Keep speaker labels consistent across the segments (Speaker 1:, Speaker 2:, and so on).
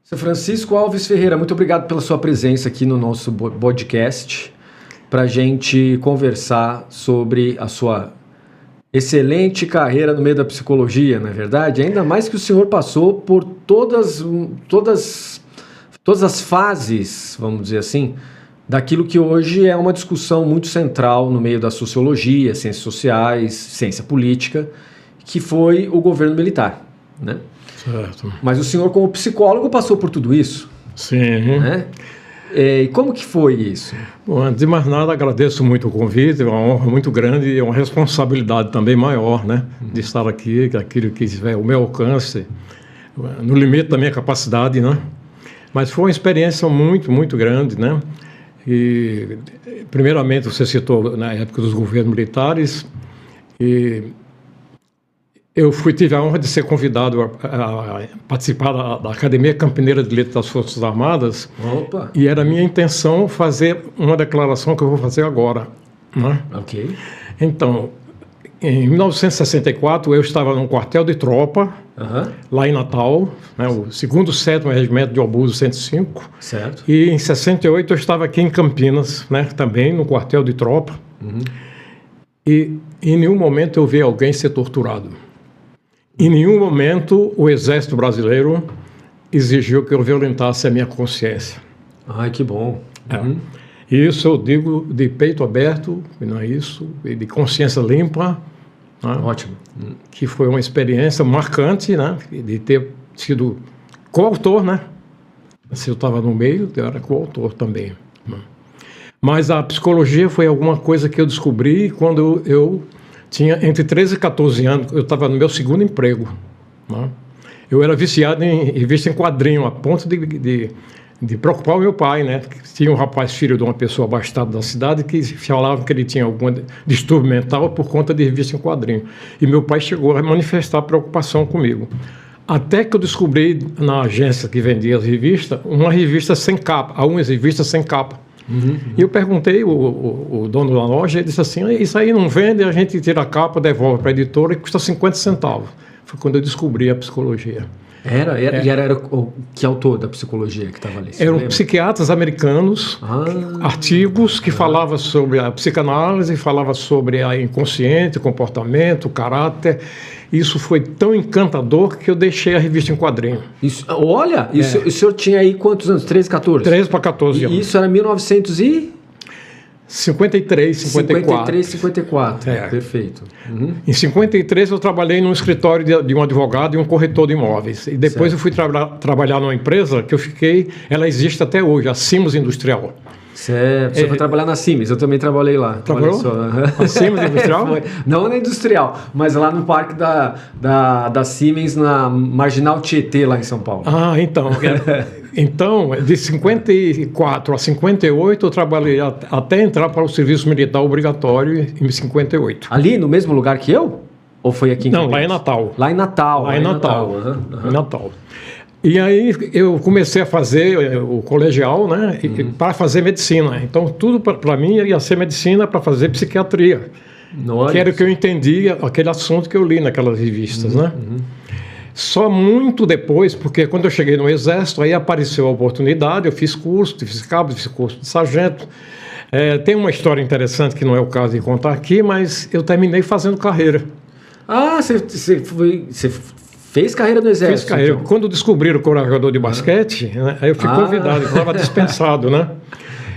Speaker 1: Seu Francisco Alves Ferreira, muito obrigado pela sua presença aqui no nosso podcast para a gente conversar sobre a sua excelente carreira no meio da psicologia, não é verdade? Ainda mais que o senhor passou por todas as fases, vamos dizer assim, daquilo que hoje é uma discussão muito central no meio da sociologia, ciências sociais, ciência política, que foi o governo militar, né?
Speaker 2: Certo.
Speaker 1: Mas o senhor, como psicólogo, passou por tudo isso.
Speaker 2: Sim.
Speaker 1: Né? E como que foi isso?
Speaker 2: Bom, antes de mais nada, agradeço muito o convite, é uma honra muito grande e é uma responsabilidade também maior, né? De estar aqui, aquilo que tiver o meu alcance, no limite da minha capacidade, né? Mas foi uma experiência muito, muito grande, né? E, primeiramente, você citou na época dos governos militares, e eu tive a honra de ser convidado a participar da Academia Campineira de Letras das Forças Armadas.
Speaker 1: Opa!
Speaker 2: E era minha intenção fazer uma declaração que eu vou fazer agora, né?
Speaker 1: Ok.
Speaker 2: Então, em 1964, eu estava num quartel de tropa, lá em Natal, né, o 2º 7º Regimento de Obuso 105.
Speaker 1: Certo.
Speaker 2: E em 68 eu estava aqui em Campinas, né, também no quartel de tropa. E em nenhum momento eu vi alguém ser torturado. Em nenhum momento o Exército Brasileiro exigiu que eu violentasse a minha consciência.
Speaker 1: Ai, que bom.
Speaker 2: Isso eu digo de peito aberto, e não é isso, e de consciência limpa. Né?
Speaker 1: Ótimo.
Speaker 2: Que foi uma experiência marcante, né? De ter sido coautor, né? Se eu estava no meio, eu era coautor também. Né? Mas a psicologia foi alguma coisa que eu descobri quando eu tinha entre 13 e 14 anos, eu estava no meu 2º emprego. Né? Eu era viciado em revista em quadrinho, a ponto de preocupar o meu pai, né? Tinha um rapaz, filho de uma pessoa abastada da cidade, que falava que ele tinha algum distúrbio mental por conta de revista em quadrinho. E meu pai chegou a manifestar preocupação comigo. Até que eu descobri na agência que vendia as revistas, uma revista sem capa, algumas revistas sem capa. E eu perguntei, o dono da loja, ele disse assim, isso aí não vende, a gente tira a capa, devolve para a editora e custa 50 centavos. Foi quando eu descobri a psicologia.
Speaker 1: E era que autor da psicologia que estava ali?
Speaker 2: Eram psiquiatras americanos, artigos que falavam sobre a psicanálise, falavam sobre a inconsciente, comportamento, caráter. Isso foi tão encantador que eu deixei a revista em quadrinho.
Speaker 1: Isso, olha, o senhor tinha aí quantos anos? 13, 14?
Speaker 2: 13 para 14 anos.
Speaker 1: E isso era 1953, 54. Perfeito.
Speaker 2: Em 53 eu trabalhei num escritório de um advogado e um corretor de imóveis. E depois eu fui trabalhar numa empresa que eu fiquei, ela existe até hoje, a Siemens Industrial.
Speaker 1: Certo. Você foi trabalhar na Siemens, eu também trabalhei lá.
Speaker 2: Trabalhou? A Siemens Industrial?
Speaker 1: Não na Industrial, mas lá no parque da Siemens, na Marginal Tietê, lá em São Paulo.
Speaker 2: Então. Então, de 54 a 58, eu trabalhei até entrar para o serviço militar obrigatório em 58.
Speaker 1: Ali, no mesmo lugar que eu? Ou foi aqui em Campinas?
Speaker 2: Não, lá em Natal.
Speaker 1: Lá em Natal.
Speaker 2: Lá em Natal. Em Natal. E aí eu comecei a fazer o colegial, né, para fazer medicina. Então tudo para mim ia ser medicina para fazer psiquiatria.
Speaker 1: Nossa.
Speaker 2: Que era o que eu entendia, aquele assunto que eu li naquelas revistas, né? Só muito depois, porque quando eu cheguei no Exército, aí apareceu a oportunidade, eu fiz curso, fiz cabo, fiz curso de sargento. Tem uma história interessante que não é o caso de contar aqui, mas eu terminei fazendo carreira.
Speaker 1: Você fez carreira no Exército?
Speaker 2: Fiz carreira.
Speaker 1: Então.
Speaker 2: Quando descobriram que eu era jogador de basquete, né, aí eu fui convidado, eu estava dispensado, né?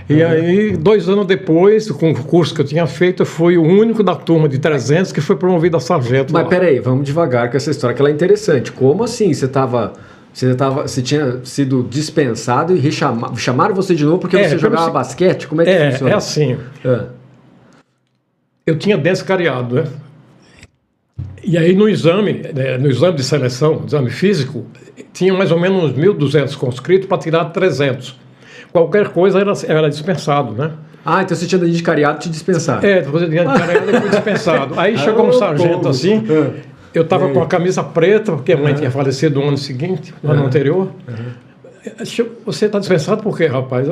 Speaker 2: E aí, 2 anos depois, com o curso que eu tinha feito, eu fui o único da turma de 300 que foi promovido a sargento.
Speaker 1: Mas peraí, vamos devagar com essa história, que ela é interessante. Como assim você tinha sido dispensado e chamaram você de novo porque você jogava basquete? Como é que funciona?
Speaker 2: É assim. Eu tinha dente cariado, né? E aí no exame de seleção, exame físico, tinha mais ou menos uns 1.200 conscritos para tirar 300. Qualquer coisa era dispensado, né?
Speaker 1: Então você tinha dente cariado e te dispensaram.
Speaker 2: Você tinha dente cariado e fui dispensado. Aí chegou um sargento assim, eu estava com a camisa preta, porque a mãe tinha falecido no ano seguinte, no ano anterior. Você está dispensado por quê, rapaz?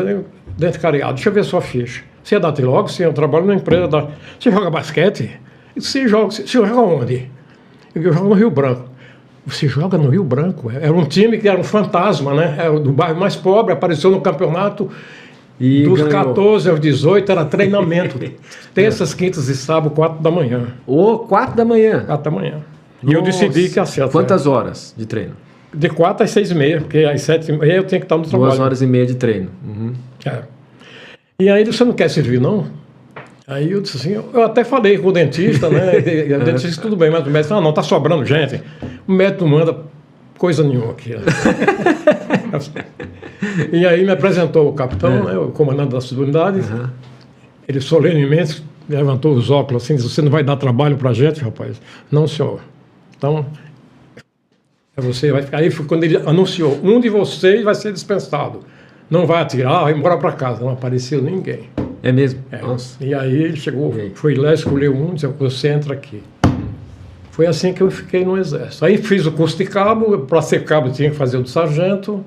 Speaker 2: Dente cariado, deixa eu ver sua ficha. Você é da Trilog? Sim, eu trabalho na empresa da... Você joga basquete? Você joga onde? Eu jogo no Rio Branco. você joga no Rio Branco. Era um time que era um fantasma, né? Era do bairro mais pobre, apareceu no campeonato. E dos ganhou. 14 aos 18 era treinamento. Terças, quintas e sábado, 4 da manhã.
Speaker 1: 4 da manhã?
Speaker 2: 4 da manhã. E eu decidi que acerto.
Speaker 1: Quantas horas de treino?
Speaker 2: De 4 às 6h30, porque às 7h30 eu tenho que estar no trabalho.
Speaker 1: 2h30 de treino.
Speaker 2: E aí você não quer servir, não? Aí eu disse assim, eu até falei com o dentista, né? O dentista disse, tudo bem, mas o médico disse, não, tá sobrando gente. O médico não manda coisa nenhuma aqui. E aí me apresentou o capitão, né, o comandante da unidade. Ele solenemente levantou os óculos assim, disse, você não vai dar trabalho pra gente, rapaz? Não, senhor. Então, você vai ficar. Aí foi quando ele anunciou, um de vocês vai ser dispensado. Não vai atirar, vai embora para casa. Não apareceu ninguém.
Speaker 1: É mesmo?
Speaker 2: Nossa. E aí ele chegou, foi lá, escolheu um, disse, você entra aqui. Foi assim que eu fiquei no Exército. Aí fiz o curso de cabo, para ser cabo tinha que fazer o de sargento.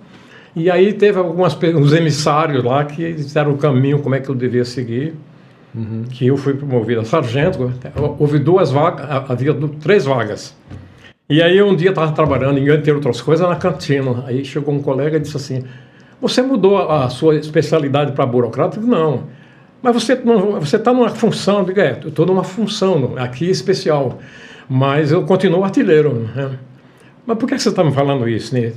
Speaker 2: E aí teve uns emissários lá que disseram o caminho, como é que eu devia seguir. Que eu fui promovido a sargento. Houve 2 vagas, havia 3 vagas. E aí um dia estava trabalhando, entre outras coisas, na cantina. Aí chegou um colega e disse assim, você mudou a sua especialidade para burocrata? Eu digo, não. Mas você está numa função, eu digo, eu estou numa função aqui especial, mas eu continuo artilheiro. Né? Mas por que você está me falando isso? Né?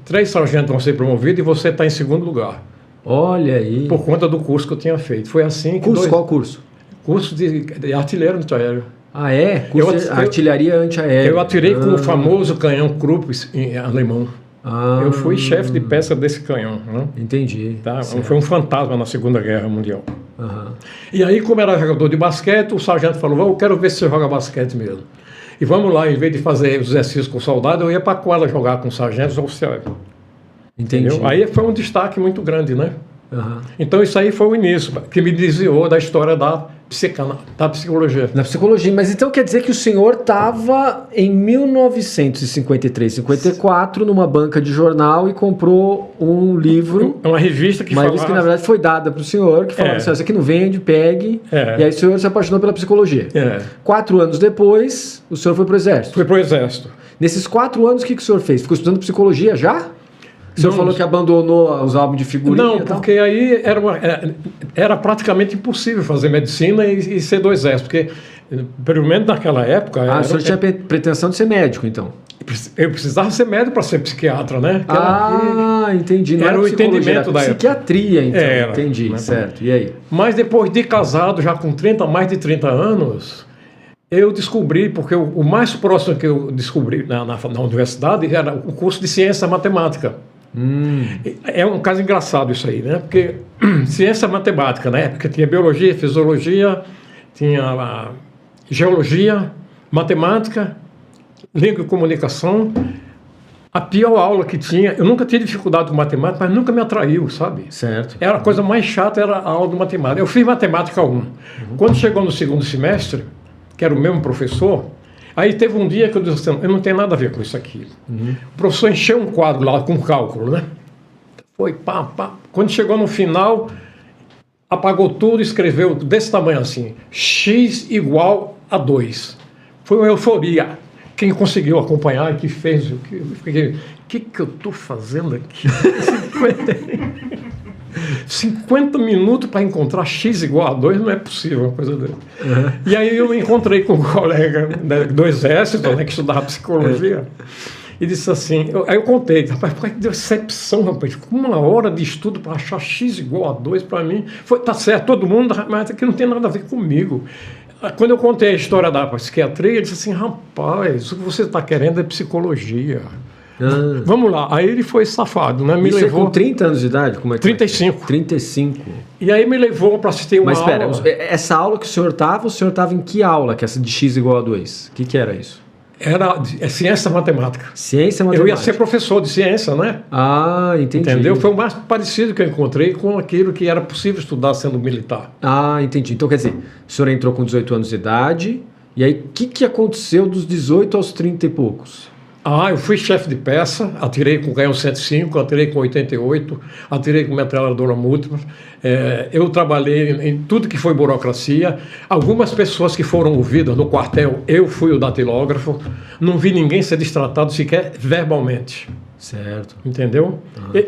Speaker 2: 3 sargentos vão ser promovidos e você está em 2º lugar.
Speaker 1: Olha aí.
Speaker 2: Por conta do curso que eu tinha feito. Foi assim que...
Speaker 1: Qual curso?
Speaker 2: Curso de artilheiro antiaéreo.
Speaker 1: Ah, é? Curso de artilharia antiaérea.
Speaker 2: Eu atirei com o famoso canhão Krupp em alemão. Eu fui chefe de peça desse canhão. Né?
Speaker 1: Entendi.
Speaker 2: Tá? Foi um fantasma na Segunda Guerra Mundial. E aí, como era jogador de basquete, o sargento falou, eu quero ver se você joga basquete mesmo. E vamos lá, em vez de fazer os exercícios com soldado, eu ia para a quadra jogar com sargentos oficiais.
Speaker 1: Entendi.
Speaker 2: Entendeu? Aí foi um destaque muito grande, né? Então isso aí foi o início, que me desviou da história da psicologia.
Speaker 1: Da psicologia, mas então quer dizer que o senhor estava em 1953, 54, numa banca de jornal e comprou um livro.
Speaker 2: Uma revista que
Speaker 1: revista que na verdade foi dada para o senhor, que falava assim, isso aqui não vende, pegue. E aí o senhor se apaixonou pela psicologia. 4 anos depois, o senhor foi para o Exército.
Speaker 2: Fui para o Exército.
Speaker 1: Nesses 4 anos, o que o senhor fez? Ficou estudando psicologia já? O senhor falou que abandonou os álbuns de figurinha?
Speaker 2: Não, porque aí era praticamente impossível fazer medicina e ser do Exército, porque, pelo menos naquela época...
Speaker 1: o senhor tinha pretensão de ser médico, então?
Speaker 2: Eu precisava ser médico para ser psiquiatra, né?
Speaker 1: Entendi. Não
Speaker 2: era o entendimento da época.
Speaker 1: Psiquiatria, então. Entendi, né? Certo. E aí?
Speaker 2: Mas depois de casado, já com mais de 30 anos... Eu descobri, porque o mais próximo que eu descobri na universidade era o curso de ciência matemática. É um caso engraçado isso aí, né? Porque ciência matemática, né? Porque tinha biologia, fisiologia, tinha geologia, matemática, língua e comunicação. A pior aula que tinha, eu nunca tive dificuldade com matemática, mas nunca me atraiu, sabe?
Speaker 1: Certo.
Speaker 2: A coisa mais chata era a aula de matemática. Eu fiz matemática 1. Quando chegou no 2º semestre, que era o mesmo professor, aí teve um dia que eu disse assim, eu não tenho nada a ver com isso aqui. O professor encheu um quadro lá com cálculo, né? Foi pá. Quando chegou no final, apagou tudo e escreveu desse tamanho assim, x igual a 2. Foi uma euforia. Quem conseguiu acompanhar e que fez, o que eu estou fazendo aqui? 50 minutos para encontrar x igual a 2 não é possível, uma coisa dessa. E aí eu me encontrei com um colega do Exército, né, que estudava psicologia, e disse assim, aí eu contei, rapaz, que decepção, rapaz, 1 hora de estudo para achar x igual a 2 para mim, tá certo, todo mundo, mas aqui não tem nada a ver comigo. Quando eu contei a história da psiquiatria, ele disse assim, rapaz, o que você está querendo é psicologia. Vamos lá, aí ele foi safado, né?
Speaker 1: Me levou com 30 anos de idade? Como é que
Speaker 2: 35.
Speaker 1: 35.
Speaker 2: E aí me levou para assistir uma aula.
Speaker 1: Mas espera, essa aula que o senhor estava em que aula? Que essa de x igual a 2? O que era isso?
Speaker 2: Era ciência matemática.
Speaker 1: Ciência matemática.
Speaker 2: Eu ia ser professor de ciência, né?
Speaker 1: Entendi.
Speaker 2: Entendeu? Foi o mais parecido que eu encontrei com aquilo que era possível estudar sendo militar.
Speaker 1: Entendi. Então, quer dizer, o senhor entrou com 18 anos de idade, e aí o que aconteceu dos 18 aos 30 e poucos?
Speaker 2: Eu fui chefe de peça, atirei com canhão 105, atirei com 88, atirei com metralhadora múltipla. Eu trabalhei em tudo que foi burocracia. Algumas pessoas que foram ouvidas no quartel, eu fui o datilógrafo. Não vi ninguém ser destratado sequer verbalmente.
Speaker 1: Certo.
Speaker 2: Entendeu?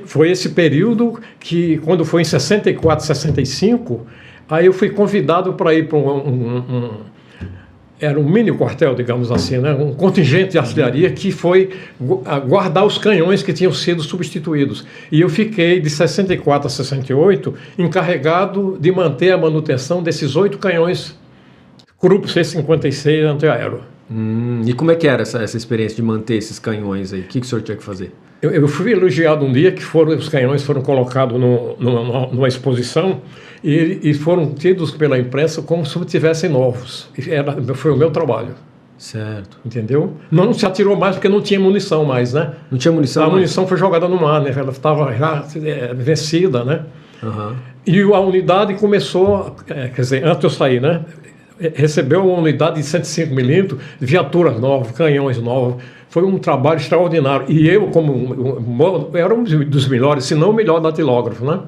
Speaker 2: Foi esse período que, quando foi em 64, 65, aí eu fui convidado para ir para era um mini quartel, digamos assim, né? Um contingente de artilharia que foi guardar os canhões que tinham sido substituídos. E eu fiquei, de 64 a 68, encarregado de manter a manutenção desses 8 canhões Krupp C-56 antiaéreo.
Speaker 1: E como é que era essa experiência de manter esses canhões aí? O que o senhor tinha que fazer?
Speaker 2: Eu fui elogiado um dia que os canhões foram colocados numa exposição e foram tidos pela imprensa como se tivessem novos. Foi o meu trabalho.
Speaker 1: Certo.
Speaker 2: Entendeu? Não se atirou mais porque não tinha munição mais, né?
Speaker 1: Não tinha munição?
Speaker 2: A munição foi jogada no mar, né? Ela estava já vencida, né?
Speaker 1: Uhum.
Speaker 2: E a unidade começou, quer dizer, antes de eu sair, né? Recebeu uma unidade de 105 milímetros, viaturas novas, canhões novos. Foi um trabalho extraordinário. E eu, eu era um dos melhores, se não o melhor datilógrafo, né?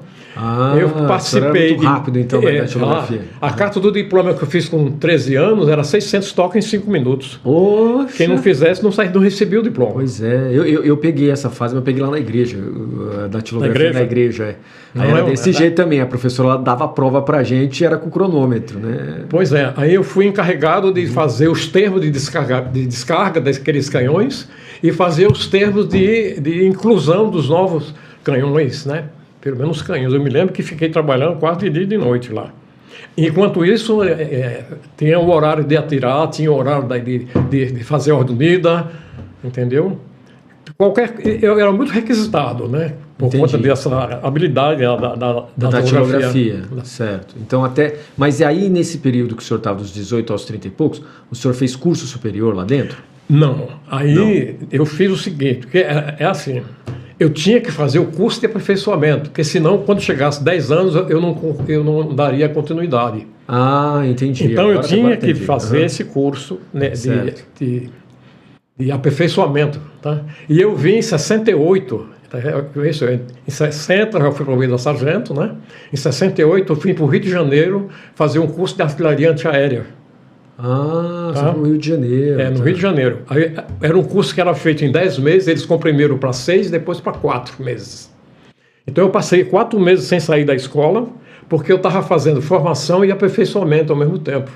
Speaker 2: Eu participei.
Speaker 1: Era muito rápido, então, da datilografia.
Speaker 2: A carta do diploma que eu fiz com 13 anos era 600 toques em 5 minutos.
Speaker 1: Poxa.
Speaker 2: Quem não fizesse não recebia o diploma.
Speaker 1: Pois é, eu peguei essa fase, mas eu peguei lá na igreja, a datilografia na igreja. Aí era desse jeito também, a professora dava a prova pra gente e era com cronômetro, né?
Speaker 2: Pois é, aí eu fui encarregado de fazer os termos de descarga daqueles canhões e fazer os termos de inclusão dos novos canhões, né? Pelo menos canhões. Eu me lembro que fiquei trabalhando quase de dia e de noite lá. Enquanto isso, tinha o horário de atirar, tinha o horário de fazer ordem unida, entendeu? Eu era muito requisitado, né? Por conta dessa habilidade da datilografia.
Speaker 1: Certo. Então, mas aí, nesse período que o senhor estava dos 18 aos 30 e poucos, o senhor fez curso superior lá dentro?
Speaker 2: Não. Aí eu fiz o seguinte, porque é assim, eu tinha que fazer o curso de aperfeiçoamento, porque senão, quando chegasse 10 anos, eu não daria continuidade.
Speaker 1: Entendi.
Speaker 2: Então, eu tinha que fazer esse curso, né, de aperfeiçoamento. Tá? E eu vim em 68, em 60 eu fui promovido a sargento, né? Em 68 eu fui para o Rio de Janeiro fazer um curso de artilharia antiaérea.
Speaker 1: Tá? No Rio de Janeiro.
Speaker 2: No Rio de Janeiro. Aí, era um curso que era feito em 10 meses, eles comprimiram para 6, depois para 4 meses. Então eu passei 4 meses sem sair da escola, porque eu estava fazendo formação e aperfeiçoamento ao mesmo tempo.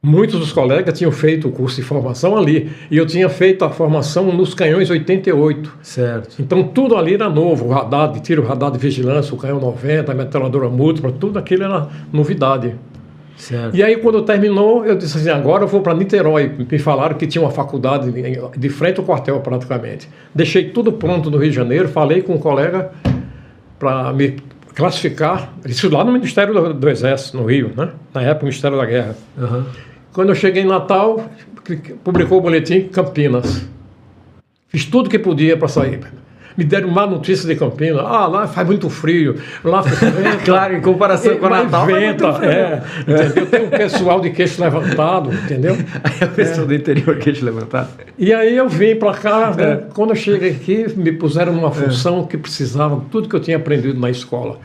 Speaker 2: Muitos dos colegas tinham feito o curso de formação ali, e eu tinha feito a formação nos canhões 88.
Speaker 1: Certo.
Speaker 2: Então tudo ali era novo, o radar de tiro, o radar de vigilância, o canhão 90, a metralhadora múltipla, tudo aquilo era novidade.
Speaker 1: Certo.
Speaker 2: E aí, quando terminou, eu disse assim, agora eu vou para Niterói. Me falaram que tinha uma faculdade de frente ao quartel, praticamente. Deixei tudo pronto no Rio de Janeiro, falei com um colega para me classificar, isso lá no Ministério do Exército, no Rio, né? Na época, Ministério da Guerra.
Speaker 1: Uhum.
Speaker 2: Quando eu cheguei em Natal, publicou o boletim Campinas. Fiz tudo que podia para sair. Me deram má notícia de Campinas. Lá faz muito frio. Lá venta.
Speaker 1: Claro, em comparação com o Natal.
Speaker 2: Venta, entendeu? Tem um pessoal de queixo levantado, entendeu?
Speaker 1: Aí o pessoal do interior queixo levantado.
Speaker 2: E aí eu vim para cá, né? Quando eu cheguei aqui, me puseram numa função que precisava, tudo que eu tinha aprendido na escola.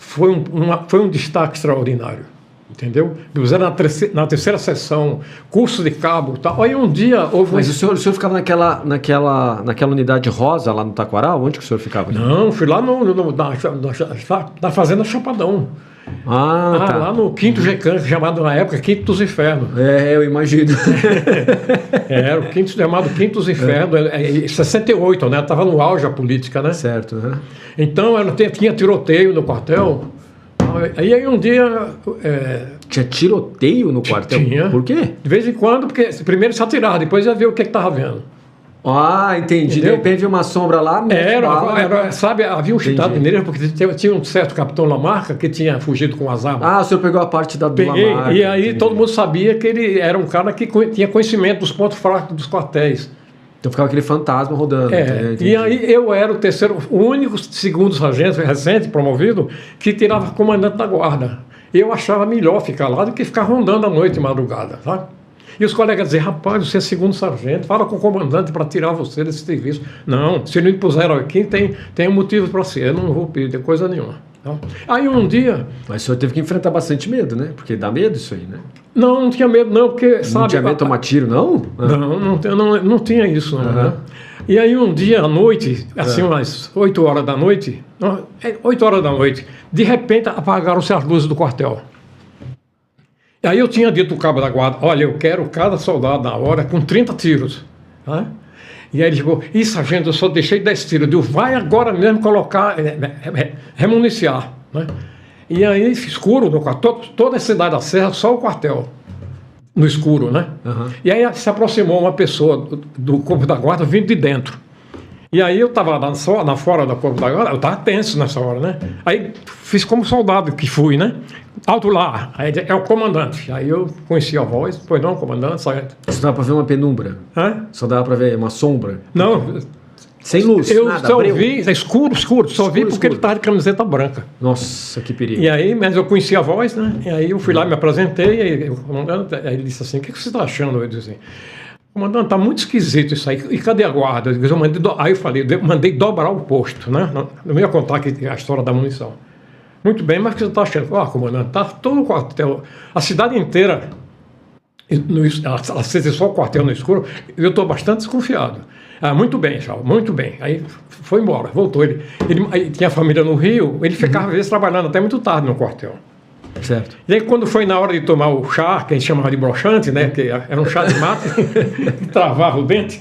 Speaker 2: Foi um destaque extraordinário. Entendeu? Me puseram na terceira sessão, curso de cabo e tal. Aí um dia houve...
Speaker 1: Mas o senhor ficava naquela unidade rosa lá no Taquaral? Onde que o senhor ficava?
Speaker 2: Não, fui lá na Fazenda Chapadão.
Speaker 1: Tá.
Speaker 2: Lá no 5º GECAN, chamado na época 5º dos Infernos.
Speaker 1: Eu imagino.
Speaker 2: Era o chamado 5º dos Infernos, 68, né? Estava no auge a política, né?
Speaker 1: Certo. Né?
Speaker 2: Então, tinha tiroteio no quartel. Aí um dia...
Speaker 1: Tinha tiroteio no quartel?
Speaker 2: Tinha.
Speaker 1: Por quê?
Speaker 2: De vez em quando, porque primeiro se atirava, depois ia ver o que estava vendo.
Speaker 1: Entendi.
Speaker 2: Entendeu?
Speaker 1: De repente uma sombra lá...
Speaker 2: Sabe, havia um chitado mineiro, porque tinha um certo capitão Lamarca que tinha fugido com as armas.
Speaker 1: O senhor pegou a parte da
Speaker 2: Peguei,
Speaker 1: Lamarca.
Speaker 2: E aí todo mundo sabia que ele era um cara que tinha conhecimento dos pontos fracos dos quartéis.
Speaker 1: Então ficava aquele fantasma rodando.
Speaker 2: E aí eu era o único segundo sargento recente, promovido, que tirava comandante da guarda. Eu achava melhor ficar lá do que ficar rondando à noite e madrugada, sabe? E os colegas diziam, rapaz, você é segundo sargento, fala com o comandante para tirar você desse serviço. Não, se não me puseram aqui, tem um motivo para ser, eu não vou pedir coisa nenhuma. Então, aí um dia...
Speaker 1: Mas o senhor teve que enfrentar bastante medo, né? Porque dá medo isso aí, né?
Speaker 2: Não tinha medo não, porque, sabe...
Speaker 1: Não tinha medo de tomar tiro, não?
Speaker 2: Não tinha isso, não. Né? E aí um dia à noite, assim umas 8 horas da noite, 8 horas da noite, de repente apagaram-se as luzes do quartel. E aí eu tinha dito ao cabo da guarda, olha, eu quero cada soldado na hora com 30 tiros. Né? E aí ele chegou, sargento, eu só deixei 10 tiros. Eu digo, vai agora mesmo colocar, remuniciar. Né? E aí, escuro no quartel, toda a cidade da Serra, só o quartel, no escuro, né? E aí se aproximou uma pessoa do corpo da guarda vindo de dentro. E aí eu estava lá na fora do corpo da guarda, eu estava tenso nessa hora, né? Aí fiz como soldado que fui, né? Alto lá, aí é o comandante. Aí eu conheci a voz, pois não, comandante, sargento.
Speaker 1: Só dava para ver uma penumbra? Só dava para ver uma sombra?
Speaker 2: Não.
Speaker 1: Sem luz,
Speaker 2: eu
Speaker 1: nada,
Speaker 2: só vi, escuro, só vi porque ele estava de camiseta branca.
Speaker 1: Nossa, que perigo.
Speaker 2: E aí, mas eu conheci a voz, né? E aí eu fui lá, me apresentei, e o comandante, aí ele disse assim, o que você está achando? Eu disse assim, comandante, está muito esquisito isso aí, e cadê a guarda? Aí eu falei, mandei dobrar o posto, né? Não ia contar aqui a história da munição. Muito bem, mas o que você está achando? Comandante, está todo o quartel, a cidade inteira, acende só o quartel no escuro, eu estou bastante desconfiado. Muito bem, Charles, muito bem. Aí foi embora, voltou. Ele tinha família no Rio, ele ficava às vezes trabalhando até muito tarde no quartel.
Speaker 1: Certo.
Speaker 2: E aí quando foi na hora de tomar o chá, que a gente chamava de broxante, né, que era um chá de mate, que travava o dente.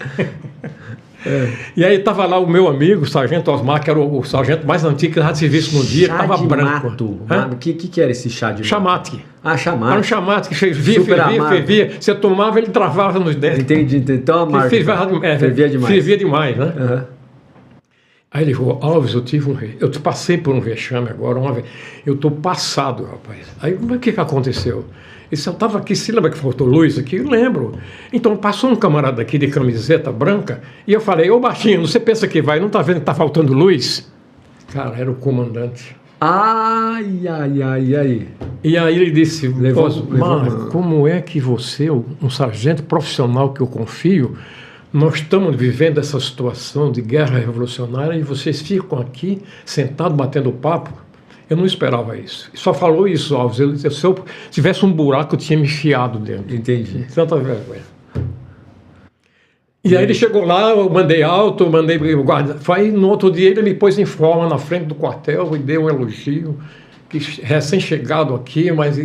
Speaker 2: E aí estava lá o meu amigo, o sargento Osmar, que era o sargento mais antigo que já de serviço no dia, estava branco.
Speaker 1: O que era esse chá de mato?
Speaker 2: Chamate.
Speaker 1: Chamate.
Speaker 2: Era um chamate que fervia. Você tomava, ele travava nos dentes.
Speaker 1: Entendi. Então amargo.
Speaker 2: Fervia demais. Fervia demais, né?
Speaker 1: Uhum.
Speaker 2: Aí ele falou, Alves, eu passei por um vexame agora, uma vez. Eu estou passado, rapaz. Aí o que aconteceu? Ele disse, eu estava aqui, se lembra que faltou luz aqui? Eu lembro. Então passou um camarada aqui de camiseta branca e eu falei, ô baixinho, você pensa que vai, não está vendo que está faltando luz? Cara, era o comandante.
Speaker 1: Ai.
Speaker 2: E aí ele disse,
Speaker 1: levou.
Speaker 2: Como é que você, um sargento profissional que eu confio, nós estamos vivendo essa situação de guerra revolucionária e vocês ficam aqui sentados batendo papo? Eu não esperava isso. Só falou isso, Alves. Se eu tivesse um buraco, eu tinha me enfiado dentro.
Speaker 1: Entendi.
Speaker 2: Tanta vergonha. E aí ele chegou lá, eu mandei alto, mandei guarda. Aí no outro dia ele me pôs em forma na frente do quartel e deu um elogio. Que recém-chegado aqui, mas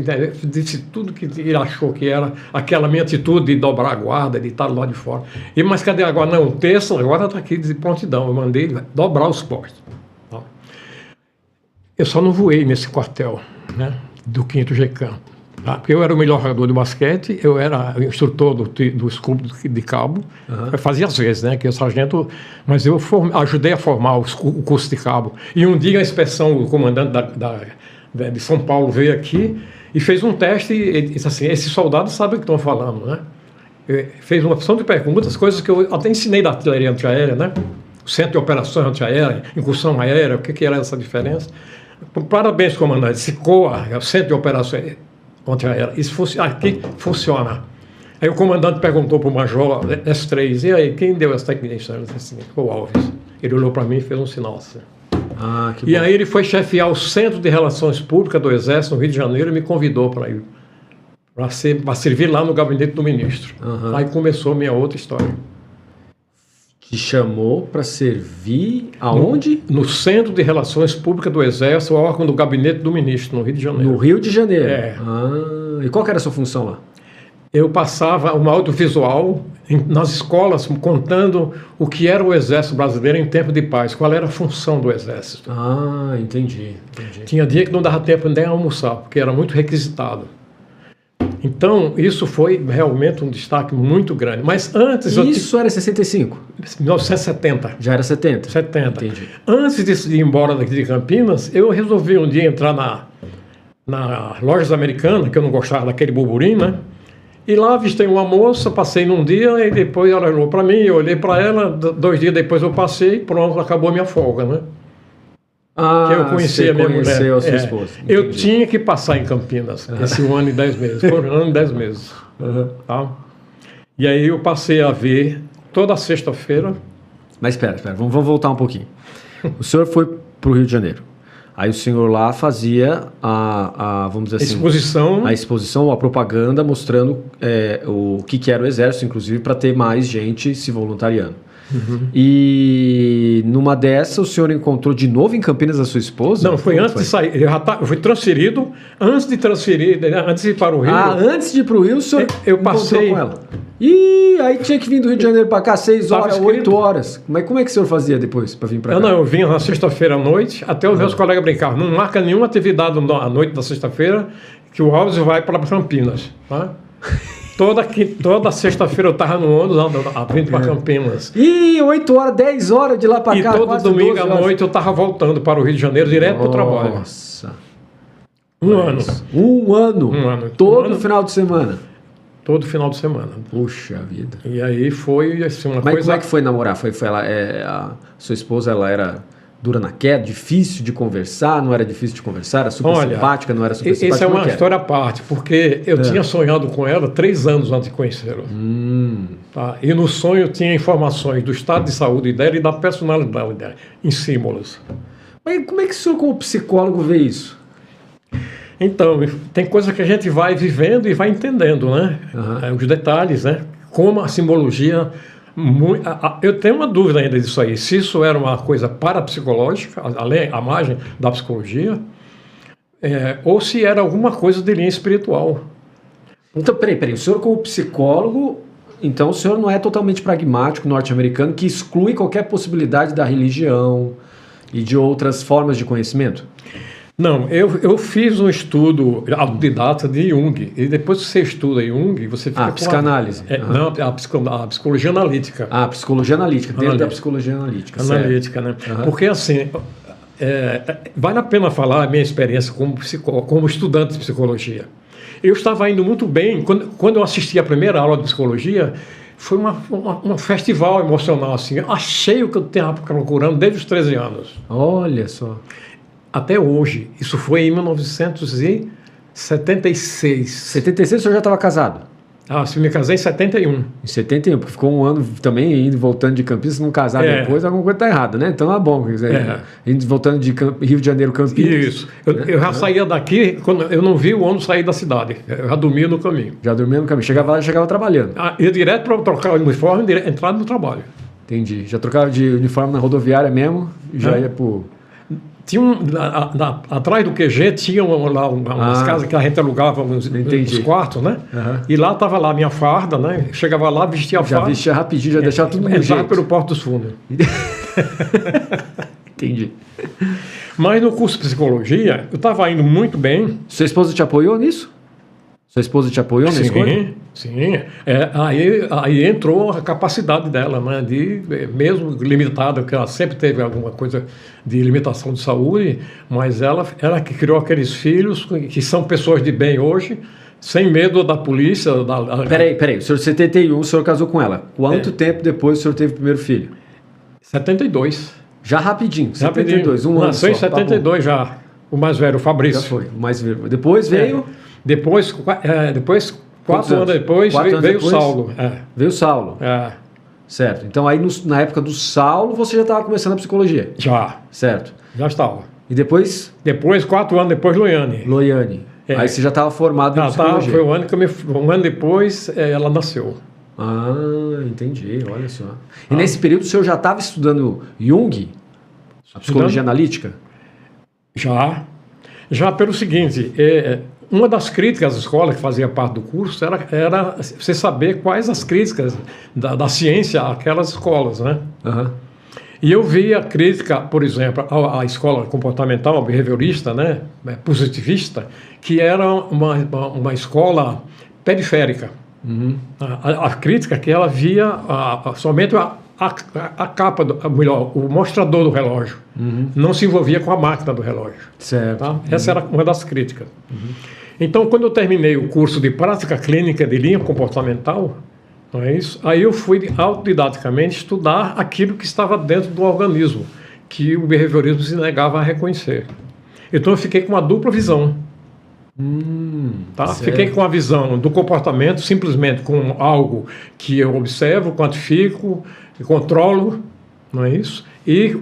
Speaker 2: disse tudo que ele achou que era aquela minha atitude de dobrar a guarda, de estar lá de fora. Mas cadê a guarda? Não, o terço agora está aqui de prontidão. Eu mandei dobrar os postos. Eu só não voei nesse quartel, né, do 5º GCAM. Porque eu era o melhor jogador de basquete, eu era instrutor do escudo de cabo. Eu fazia às vezes, né, que eu sargento, mas eu ajudei a formar o curso de cabo. E um dia a inspeção, o comandante de São Paulo veio aqui e fez um teste e disse assim, esses soldados sabem o que estão falando, né? Fez uma opção de perguntas, coisas que eu até ensinei da artilharia antiaérea, né? O centro de operações antiaérea, incursão aérea, o que era essa diferença. Parabéns, comandante, SICOA, é o centro de operações antiaérea. Isso aqui funciona. Aí o comandante perguntou para o major S3, e aí, quem deu essa técnica? Ele disse assim, o Alves. Ele olhou para mim e fez um sinal assim.
Speaker 1: Que bom.
Speaker 2: Aí ele foi chefiar o Centro de Relações Públicas do Exército no Rio de Janeiro e me convidou para ir, para servir lá no gabinete do ministro. Aí começou a minha outra história.
Speaker 1: Te chamou para servir aonde?
Speaker 2: No Centro de Relações Públicas do Exército, o órgão do gabinete do ministro, no Rio de Janeiro.
Speaker 1: No Rio de Janeiro?
Speaker 2: É.
Speaker 1: E qual que era a sua função lá?
Speaker 2: Eu passava um audiovisual nas escolas contando o que era o Exército Brasileiro em tempo de paz, qual era a função do Exército.
Speaker 1: Entendi.
Speaker 2: Tinha dia que não dava tempo nem a almoçar, porque era muito requisitado. Então, isso foi realmente um destaque muito grande. Mas antes...
Speaker 1: Isso era 65?
Speaker 2: 1970.
Speaker 1: Já era 70?
Speaker 2: 70.
Speaker 1: Entendi.
Speaker 2: Antes de ir embora daqui de Campinas, eu resolvi um dia entrar na Lojas Americanas, que eu não gostava daquele burburinho, né? E lá avistei uma moça, passei num dia, e depois ela olhou para mim, eu olhei para ela, 2 dias depois eu passei, pronto, acabou a minha folga, né? Que eu conheci a minha mulher.
Speaker 1: A sua esposa.
Speaker 2: Eu tinha que passar em Campinas esse 1 ano e 10 meses. Foi 1 ano e 10 meses. Tá? E aí eu passei a ver toda sexta-feira.
Speaker 1: Mas espera, vamos voltar um pouquinho. O senhor foi para o Rio de Janeiro. Aí o senhor lá fazia vamos dizer assim, a exposição, a propaganda mostrando o que era o Exército, inclusive para ter mais gente se voluntariando. Uhum. E numa dessa o senhor encontrou de novo em Campinas a sua esposa?
Speaker 2: Não, foi antes de sair. Eu fui transferido, antes de ir para o Rio.
Speaker 1: Antes de ir para o Rio, o senhor
Speaker 2: eu passei
Speaker 1: com ela. E aí tinha que vir do Rio de Janeiro para cá 6 horas, 8 horas. Mas como é que o senhor fazia depois para vir para cá?
Speaker 2: Eu vinha na sexta-feira à noite, até os meus colegas brincavam. Não marca nenhuma atividade à noite da sexta-feira que o Alves vai para Campinas. Tá? Toda sexta-feira eu estava no ônibus vindo para Campinas.
Speaker 1: E 8 horas, 10 horas de lá para cá.
Speaker 2: E todo domingo à noite eu estava voltando para o Rio de Janeiro, direto para o trabalho.
Speaker 1: Nossa.
Speaker 2: Um ano.
Speaker 1: Todo final de semana.
Speaker 2: Todo final de semana.
Speaker 1: Puxa vida.
Speaker 2: E aí foi assim, uma
Speaker 1: Mas
Speaker 2: coisa...
Speaker 1: como é que foi namorar? Foi ela, a sua esposa, ela era dura na queda, difícil de conversar, não era difícil de conversar, era super simpática, não era super simpática?
Speaker 2: Essa é uma história à parte, porque eu tinha sonhado com ela 3 anos antes de conhecê-la. Tá? E no sonho tinha informações do estado de saúde dela e da personalidade dela, em símbolos.
Speaker 1: Mas como é que o senhor, como psicólogo, vê isso?
Speaker 2: Então, tem coisa que a gente vai vivendo e vai entendendo, né? Os detalhes, né? Como a simbologia... Eu tenho uma dúvida ainda disso aí, se isso era uma coisa parapsicológica, além à margem da psicologia, ou se era alguma coisa de linha espiritual.
Speaker 1: Então, peraí, o senhor como psicólogo, então o senhor não é totalmente pragmático norte-americano que exclui qualquer possibilidade da religião e de outras formas de conhecimento?
Speaker 2: Não, eu fiz um estudo autodidata de Jung, e depois que você estuda Jung, você fica com
Speaker 1: psicanálise.
Speaker 2: Não, a psicologia analítica.
Speaker 1: Psicologia analítica, dentro da psicologia analítica.
Speaker 2: Analítica, certo. Né? Porque assim, vale a pena falar a minha experiência como estudante de psicologia. Eu estava indo muito bem, quando eu assisti a primeira aula de psicologia, foi um festival emocional, assim, eu achei o que eu estava procurando desde os 13 anos.
Speaker 1: Olha só.
Speaker 2: Até hoje. Isso foi em 1976.
Speaker 1: 76 o senhor já estava casado?
Speaker 2: Me casei em 71.
Speaker 1: Em 71, porque ficou um ano também indo e voltando de Campinas, se não casar depois, alguma coisa está errada, né? Então é bom. Indo voltando de Rio de Janeiro, Campinas.
Speaker 2: Isso. Eu já saía daqui, quando eu não vi o ônibus sair da cidade. Eu já dormia no caminho.
Speaker 1: Chegava trabalhando.
Speaker 2: Ia direto para trocar o uniforme e entrar no trabalho.
Speaker 1: Entendi. Já trocava de uniforme na rodoviária mesmo, já ia pro...
Speaker 2: Tinha atrás do QG tinha umas casas que a gente alugava os quartos, né? E lá estava lá a minha farda, né? Chegava lá, vestia a farda.
Speaker 1: Já vestia rapidinho, já deixava tudo no jeito.
Speaker 2: Entrava pelo Porto dos Fundos.
Speaker 1: Entendi.
Speaker 2: Mas no curso de psicologia, eu estava indo muito bem.
Speaker 1: Sua esposa te apoiou nisso? Sua esposa te apoiou na escolha?
Speaker 2: Sim. Aí entrou a capacidade dela, né, mesmo limitada, porque ela sempre teve alguma coisa de limitação de saúde, mas ela que criou aqueles filhos que são pessoas de bem hoje, sem medo da polícia.
Speaker 1: Peraí, o senhor 71, o senhor casou com ela. Quanto tempo depois o senhor teve o primeiro filho?
Speaker 2: 72.
Speaker 1: Já rapidinho, 72, um ano só.
Speaker 2: Nasceu em 72 já, o mais velho, o Fabrício.
Speaker 1: Já foi, o mais velho. Depois veio...
Speaker 2: Depois 4 anos depois, veio o Saulo.
Speaker 1: Veio o Saulo. Certo. Então, aí na época do Saulo, você já estava começando a psicologia?
Speaker 2: Já.
Speaker 1: Certo.
Speaker 2: Já estava.
Speaker 1: E depois?
Speaker 2: Depois, 4 anos depois, Loiane.
Speaker 1: Aí você já estava formado em psicologia?
Speaker 2: Foi um ano depois, ela nasceu.
Speaker 1: Entendi. Olha só. E nesse período, o senhor já estava estudando Jung? A psicologia analítica?
Speaker 2: Já pelo seguinte... Uma das críticas às escolas que fazia parte do curso era você saber quais as críticas da ciência àquelas escolas, né? E eu vi a crítica, por exemplo, à escola comportamental, behaviorista, né? Positivista, que era uma escola periférica. A crítica que ela via somente a capa, o mostrador do relógio. Não se envolvia com a máquina do relógio.
Speaker 1: Certo.
Speaker 2: Tá? Essa era uma das críticas. Então, quando eu terminei o curso de prática clínica de linha comportamental, não é isso? Aí eu fui autodidaticamente estudar aquilo que estava dentro do organismo, que o behaviorismo se negava a reconhecer. Então eu fiquei com uma dupla visão. Tá?
Speaker 1: Certo.
Speaker 2: Fiquei com a visão do comportamento simplesmente com algo que eu observo, quantifico, controlo, não é isso? E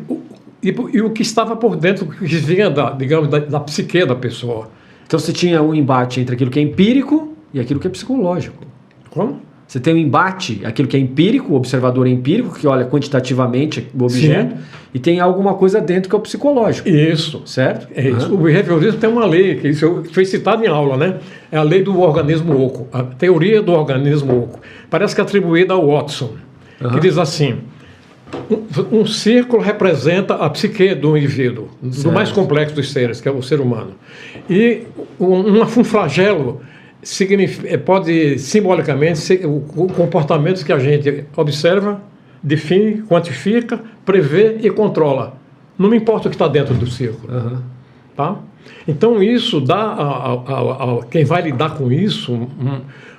Speaker 2: o que estava por dentro, que vinha da psique da pessoa.
Speaker 1: Então você tinha um embate entre aquilo que é empírico e aquilo que é psicológico.
Speaker 2: Como?
Speaker 1: Você tem um embate, aquilo que é empírico, o observador empírico, que olha quantitativamente o objeto, e tem alguma coisa dentro que é o psicológico.
Speaker 2: Isso.
Speaker 1: Certo?
Speaker 2: É isso. O behaviorismo tem uma lei, que isso foi citado em aula, né? É a lei do organismo oco, a teoria do organismo oco. Parece que é atribuída ao Watson, que diz assim: um círculo representa a psique do indivíduo, do mais complexo dos seres, que é o ser humano. E um flagelo pode simbolicamente ser o comportamento que a gente observa, define, quantifica, prevê e controla. Não me importa o que está dentro do círculo. Tá? Então isso dá a quem vai lidar com isso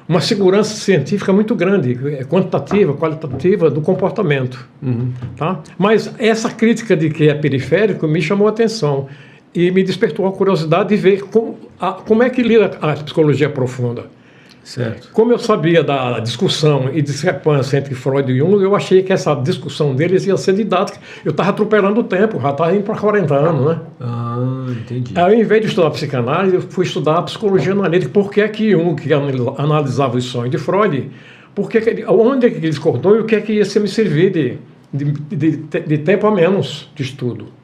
Speaker 2: uma segurança científica muito grande, quantitativa, qualitativa do comportamento. Tá? Mas essa crítica de que é periférico me chamou a atenção e me despertou a curiosidade de ver como é que lida a psicologia profunda.
Speaker 1: Certo.
Speaker 2: Como eu sabia da discussão e discrepância entre Freud e Jung, eu achei que essa discussão deles ia ser didática. Eu estava atropelando o tempo, já estava indo para 40 anos, né?
Speaker 1: Entendi.
Speaker 2: Aí, ao invés de estudar psicanálise, eu fui estudar a psicologia analítica. Por que que Jung, que analisava os sonhos de Freud, onde é que ele discordou e o que é que ia me servir de tempo a menos de estudo?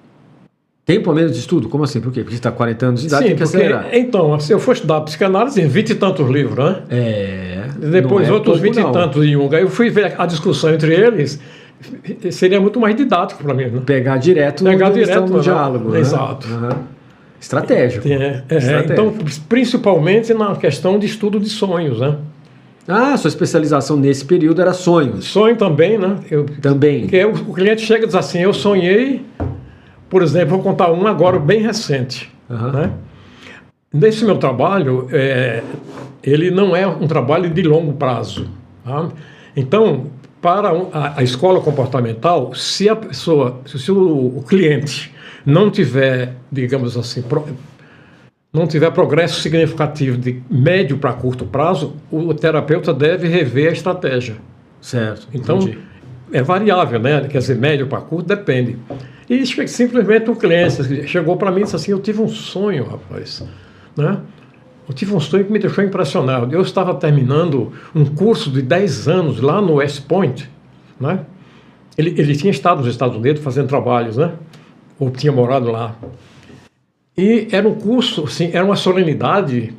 Speaker 1: Tempo a menos de estudo? Como assim? Por quê? Porque você está 40 anos de idade,
Speaker 2: Sim,
Speaker 1: tem que acelerar.
Speaker 2: Então, se eu for estudar psicanálise, tem 20 e tantos livros, né? Depois outros 20 e tantos de Jung. Aí eu fui ver a discussão entre eles, seria muito mais didático para mim. Né?
Speaker 1: Pegar direto no diálogo. Né?
Speaker 2: Exato.
Speaker 1: Estratégico.
Speaker 2: Então, principalmente na questão de estudo de sonhos, né?
Speaker 1: Sua especialização nesse período era sonhos.
Speaker 2: Sonho também, né?
Speaker 1: Também.
Speaker 2: Porque o cliente chega e diz assim, eu sonhei. Por exemplo, vou contar um agora bem recente. Né? Nesse meu trabalho, ele não é um trabalho de longo prazo. Tá? Então, para a escola comportamental, se o cliente não tiver, digamos assim, não tiver progresso significativo de médio para curto prazo, o terapeuta deve rever a estratégia.
Speaker 1: Certo.
Speaker 2: Então, é variável, né? Quer dizer, médio para curto, depende. E simplesmente o cliente chegou para mim e disse assim, eu tive um sonho, rapaz, né? Eu tive um sonho que me deixou impressionado. Eu estava terminando um curso de 10 anos lá no West Point, né? Ele tinha estado nos Estados Unidos fazendo trabalhos, né? Ou tinha morado lá. E era um curso, assim, era uma solenidade,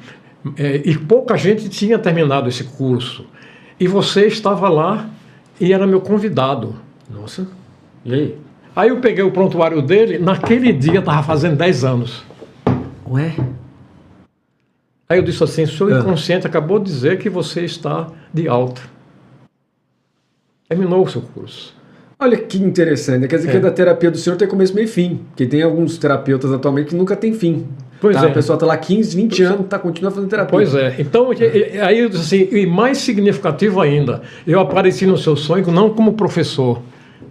Speaker 2: e pouca gente tinha terminado esse curso. E você estava lá e era meu convidado.
Speaker 1: Nossa, e aí?
Speaker 2: Aí eu peguei o prontuário dele, naquele dia estava fazendo 10 anos.
Speaker 1: Ué?
Speaker 2: Aí eu disse assim, o seu inconsciente acabou de dizer que você está de alta. Terminou o seu curso.
Speaker 1: Olha que interessante, quer dizer que da terapia do senhor tem começo, meio e fim, porque tem alguns terapeutas atualmente que nunca tem fim. A pessoa está lá 15, 20 anos, continua fazendo terapia.
Speaker 2: Pois é, então aí eu disse assim, e mais significativo ainda, eu apareci no seu sonho não como professor,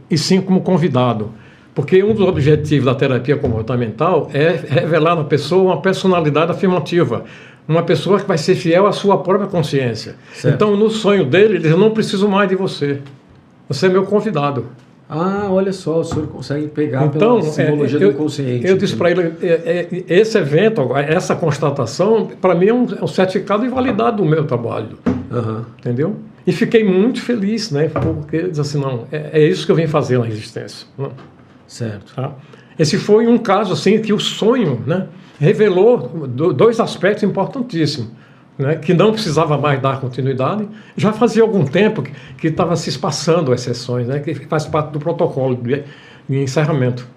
Speaker 2: e sim como convidado. Porque um dos objetivos da terapia comportamental é revelar na pessoa uma personalidade afirmativa, uma pessoa que vai ser fiel à sua própria consciência. Certo. Então, no sonho dele, ele diz, eu não preciso mais de você. Você é meu convidado.
Speaker 1: Olha só, o senhor consegue pegar pela simbologia do inconsciente.
Speaker 2: Eu disse para ele, esse evento, essa constatação, para mim é um certificado de validade do meu trabalho. Entendeu? E fiquei muito feliz, né? Porque diz assim, não, é isso que eu vim fazer na existência. Não?
Speaker 1: Certo.
Speaker 2: Tá? Esse foi um caso assim que o sonho, né, revelou dois aspectos importantíssimos, né, que não precisava mais dar continuidade. Já fazia algum tempo que estava se espaçando as sessões, né, que faz parte do protocolo de encerramento.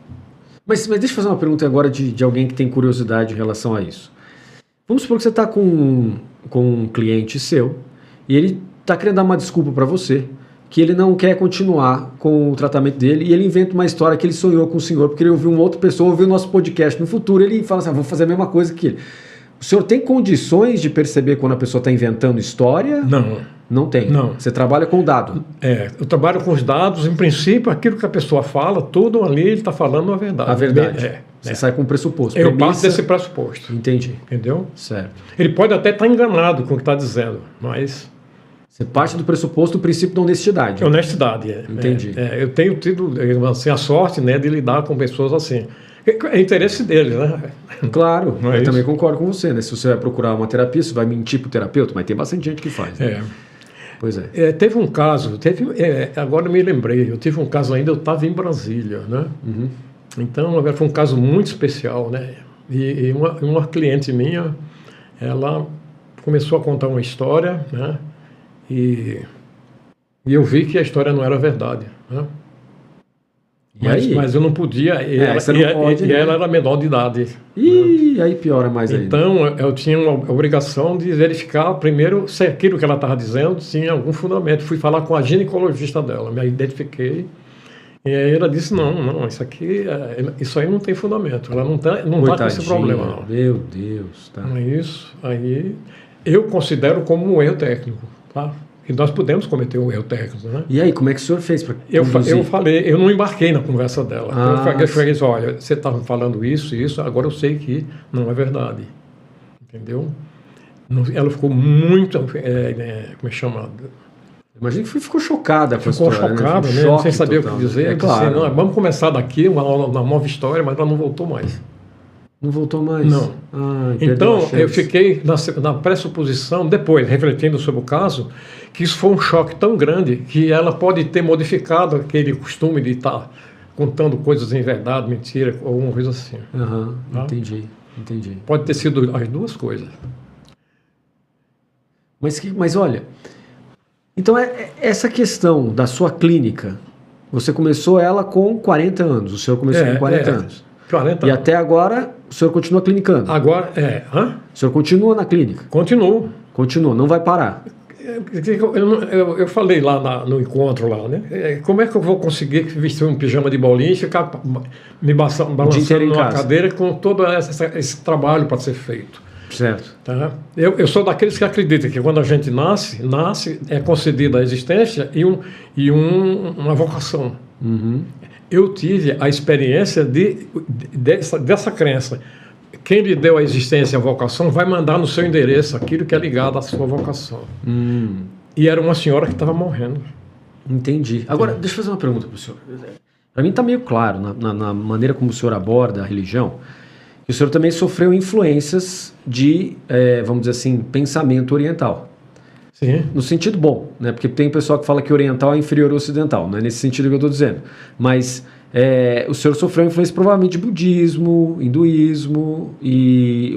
Speaker 1: Mas deixa eu fazer uma pergunta agora de alguém que tem curiosidade em relação a isso. Vamos supor que você está com um cliente seu e ele está querendo dar uma desculpa para você, que ele não quer continuar com o tratamento dele, e ele inventa uma história que ele sonhou com o senhor, porque ele ouviu uma outra pessoa, ouviu o nosso podcast no futuro, ele fala assim, vou fazer a mesma coisa que ele. O senhor tem condições de perceber quando a pessoa está inventando história?
Speaker 2: Não.
Speaker 1: Não tem.
Speaker 2: Não.
Speaker 1: Você trabalha com o dado.
Speaker 2: Eu trabalho com os dados, em princípio, aquilo que a pessoa fala, tudo ali ele está falando a verdade.
Speaker 1: A verdade. Você sai com um pressuposto.
Speaker 2: Eu parto desse pressuposto.
Speaker 1: Entendi.
Speaker 2: Entendeu?
Speaker 1: Certo.
Speaker 2: Ele pode até estar enganado com o que está dizendo, mas...
Speaker 1: Você parte do pressuposto do princípio da honestidade.
Speaker 2: Honestidade,
Speaker 1: Entendi.
Speaker 2: Eu tenho tido assim, a sorte, né, de lidar com pessoas assim. É interesse deles, né?
Speaker 1: Claro,
Speaker 2: Não é
Speaker 1: eu
Speaker 2: isso?
Speaker 1: também concordo com você, né? Se você vai procurar uma terapia, você vai mentir pro terapeuta, mas tem bastante gente que faz. Né? Pois é.
Speaker 2: Teve um caso, agora eu me lembrei, eu tive um caso ainda, eu estava em Brasília, né?
Speaker 1: Uhum.
Speaker 2: Então, foi um caso muito especial, né? E uma cliente minha, ela começou a contar uma história, né? E eu vi que a história não era verdade, né? Mas eu não podia, ela era menor de idade.
Speaker 1: E aí piora mais ainda.
Speaker 2: Então, eu tinha uma obrigação de verificar primeiro se aquilo que ela estava dizendo tinha algum fundamento. Fui falar com a ginecologista dela, me identifiquei. E aí ela disse, não, isso aí não tem fundamento. Ela não está com esse problema, não.
Speaker 1: Meu Deus, tá.
Speaker 2: Não é isso. Aí eu considero como um erro técnico, tá? E nós podemos cometer um erro técnico, né?
Speaker 1: E aí, como é que o senhor fez para
Speaker 2: eu falei, eu não embarquei na conversa dela. Eu falei assim, olha, você estava falando isso, agora eu sei que não é verdade. Entendeu? Ela ficou muito, como é chamado?
Speaker 1: Imagina que ficou chocada com a história.
Speaker 2: Ficou chocada, né? Sem saber o que dizer.
Speaker 1: Claro.
Speaker 2: Disse, vamos começar daqui, uma nova história, mas ela não voltou mais.
Speaker 1: Não voltou mais?
Speaker 2: Não. Então, eu fiquei na pressuposição, depois, refletindo sobre o caso, que isso foi um choque tão grande que ela pode ter modificado aquele costume de estar contando coisas em verdade, mentira, ou alguma coisa assim.
Speaker 1: Tá? Entendi.
Speaker 2: Pode ter sido as duas coisas.
Speaker 1: Mas olha, então essa questão da sua clínica, você começou ela com 40 anos, o senhor começou com 40 anos.
Speaker 2: 40
Speaker 1: e até agora o senhor continua clinicando?
Speaker 2: Agora,
Speaker 1: O senhor continua na clínica?
Speaker 2: Continuo.
Speaker 1: Continua, não vai parar?
Speaker 2: Eu falei lá no encontro lá, né? Como é que eu vou conseguir vestir um pijama de bolinha e ficar me balançando numa cadeira com todo esse trabalho para ser feito?
Speaker 1: Certo.
Speaker 2: Tá? Eu sou daqueles que acreditam que quando a gente nasce é concedida a existência e uma vocação.
Speaker 1: Uhum.
Speaker 2: Eu tive a experiência dessa crença. Quem lhe deu a existência e a vocação vai mandar no seu endereço aquilo que é ligado à sua vocação. E era uma senhora que estava morrendo.
Speaker 1: Entendi. Agora, deixa eu fazer uma pergunta para o senhor. Para mim está meio claro, na maneira como o senhor aborda a religião, que o senhor também sofreu influências de, vamos dizer assim, pensamento oriental.
Speaker 2: Sim.
Speaker 1: No sentido bom, né? Porque tem pessoal que fala que oriental é inferior ao ocidental, não é nesse sentido que eu estou dizendo. Mas o senhor sofreu influência provavelmente de budismo, hinduísmo e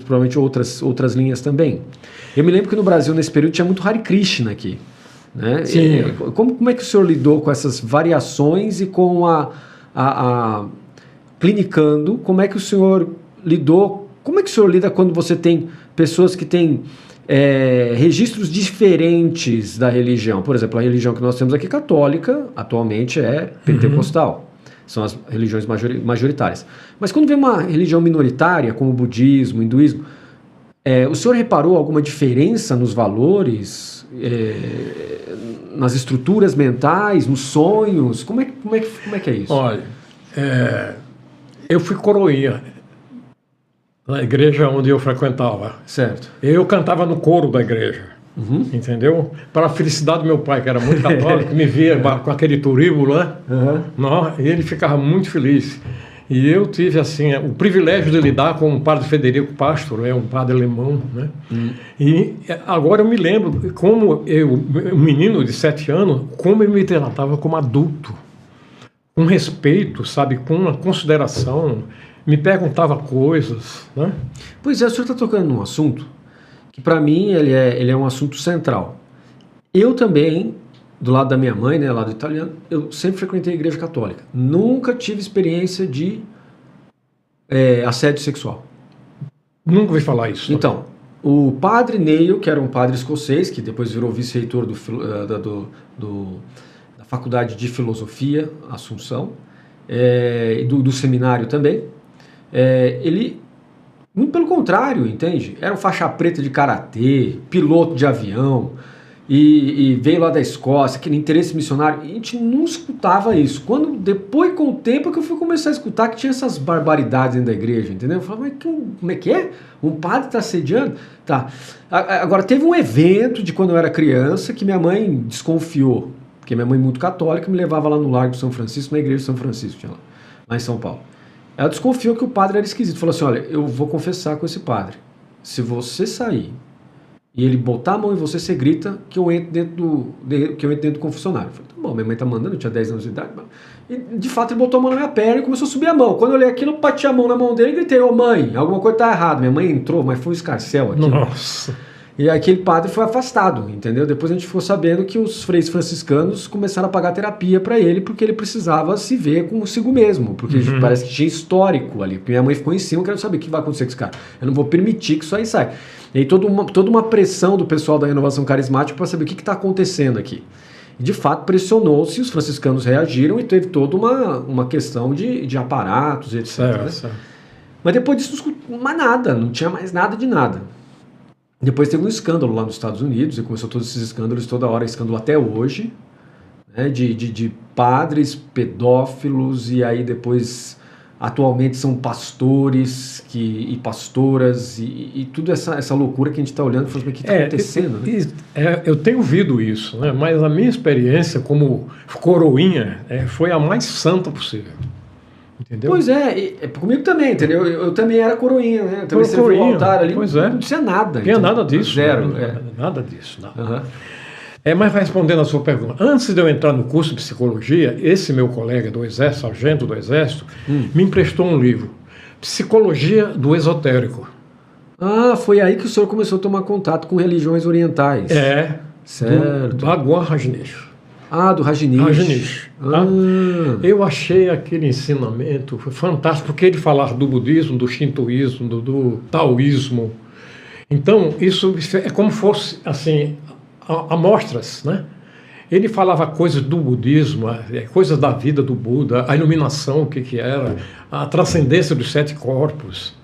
Speaker 1: provavelmente outras linhas também. Eu me lembro que no Brasil, nesse período, tinha muito Hare Krishna aqui. Né?
Speaker 2: Sim.
Speaker 1: Como é que o senhor lidou com essas variações e com clinicando? Como é que o senhor lidou? Como é que o senhor lida quando você tem pessoas que têm registros diferentes da religião? Por exemplo, a religião que nós temos aqui católica, atualmente é pentecostal. São as religiões majoritárias. Mas quando vem uma religião minoritária, como o budismo, o hinduísmo, o senhor reparou alguma diferença nos valores, nas estruturas mentais, nos sonhos? Como é que é isso?
Speaker 2: Olha, eu fui coroinha na igreja onde eu frequentava.
Speaker 1: Certo.
Speaker 2: Eu cantava no coro da igreja, entendeu? Para a felicidade do meu pai, que era muito católico, me via com aquele turíbulo, né? E ele ficava muito feliz. E eu tive, assim, o privilégio de lidar com o padre Federico Pastor, um padre alemão, né? E agora eu me lembro como um menino de 7 anos, como ele me tratava como adulto, com respeito, sabe, com uma consideração, me perguntava coisas, né?
Speaker 1: Pois é, o senhor está tocando num assunto que para mim ele é um assunto central. Eu também, do lado da minha mãe, né, lado italiano, eu sempre frequentei a igreja católica. Nunca tive experiência de assédio sexual.
Speaker 2: Nunca ouvi falar isso.
Speaker 1: Então, o padre Neil, que era um padre escocês, que depois virou vice-reitor da Faculdade de Filosofia, Assunção, e do seminário também, ele, muito pelo contrário, entende? Era um faixa preta de karatê, piloto de avião, e veio lá da Escócia, aquele interesse missionário, e a gente não escutava isso. Depois, com o tempo, que eu fui começar a escutar que tinha essas barbaridades dentro da igreja, entendeu? Eu falava, mas como é que é? Um padre está assediando? Tá. Agora, teve um evento de quando eu era criança que minha mãe desconfiou, porque minha mãe, muito católica, me levava lá no Largo de São Francisco, na igreja de São Francisco, tinha lá em São Paulo. Ela desconfiou que o padre era esquisito. Falou assim, olha, eu vou confessar com esse padre. Se você sair e ele botar a mão em você, você grita que eu entro dentro do confessionário. Eu falei, tá bom, minha mãe tá mandando, eu tinha 10 anos de idade. E, de fato, ele botou a mão na minha perna e começou a subir a mão. Quando eu olhei aquilo, eu bati a mão na mão dele e gritei, ô mãe, alguma coisa tá errada. Minha mãe entrou, mas foi um escarcéu aqui.
Speaker 2: Nossa.
Speaker 1: E aquele padre foi afastado, entendeu? Depois a gente ficou sabendo que os freios franciscanos começaram a pagar terapia para ele, porque ele precisava se ver consigo mesmo, porque parece que tinha histórico ali. Porque minha mãe ficou em cima, eu quero saber o que vai acontecer com esse cara. Eu não vou permitir que isso aí saia. E aí toda uma pressão do pessoal da renovação carismática para saber o que está acontecendo aqui. E de fato pressionou-se, os franciscanos reagiram e teve toda uma questão de aparatos, etc.
Speaker 2: Certo.
Speaker 1: Né? Mas depois disso não escutou mais nada, não tinha mais nada de nada. Depois teve um escândalo lá nos Estados Unidos, e começou todos esses escândalos toda hora, escândalo até hoje, né, de padres pedófilos, e aí depois, atualmente são pastores e pastoras, e tudo essa loucura que a gente está olhando e falando, o que está acontecendo? Né?
Speaker 2: Eu tenho ouvido isso, né, mas a minha experiência como coroinha foi a mais santa possível. Entendeu?
Speaker 1: Pois comigo também, entendeu? Eu também era coroinha, né? Eu também servi o altar ali, não tinha nada.
Speaker 2: Não tinha nada disso.
Speaker 1: Zero.
Speaker 2: Nada disso. Não. Uhum. Mas respondendo a sua pergunta, antes de eu entrar no curso de psicologia, esse meu colega do Exército, sargento do Exército, me emprestou um livro, Psicologia do Esotérico.
Speaker 1: Ah, foi aí que o senhor começou a tomar contato com religiões orientais. Certo.
Speaker 2: Do Bhagwan Rajneesh.
Speaker 1: Ah, do Rajneesh.
Speaker 2: Tá? Eu achei aquele ensinamento fantástico, porque ele falava do budismo, do shintoísmo, do taoísmo. Então, isso é como fosse, assim, amostras, né? Ele falava coisas do budismo, coisas da vida do Buda, a iluminação, o que era, a transcendência dos 7 corpos.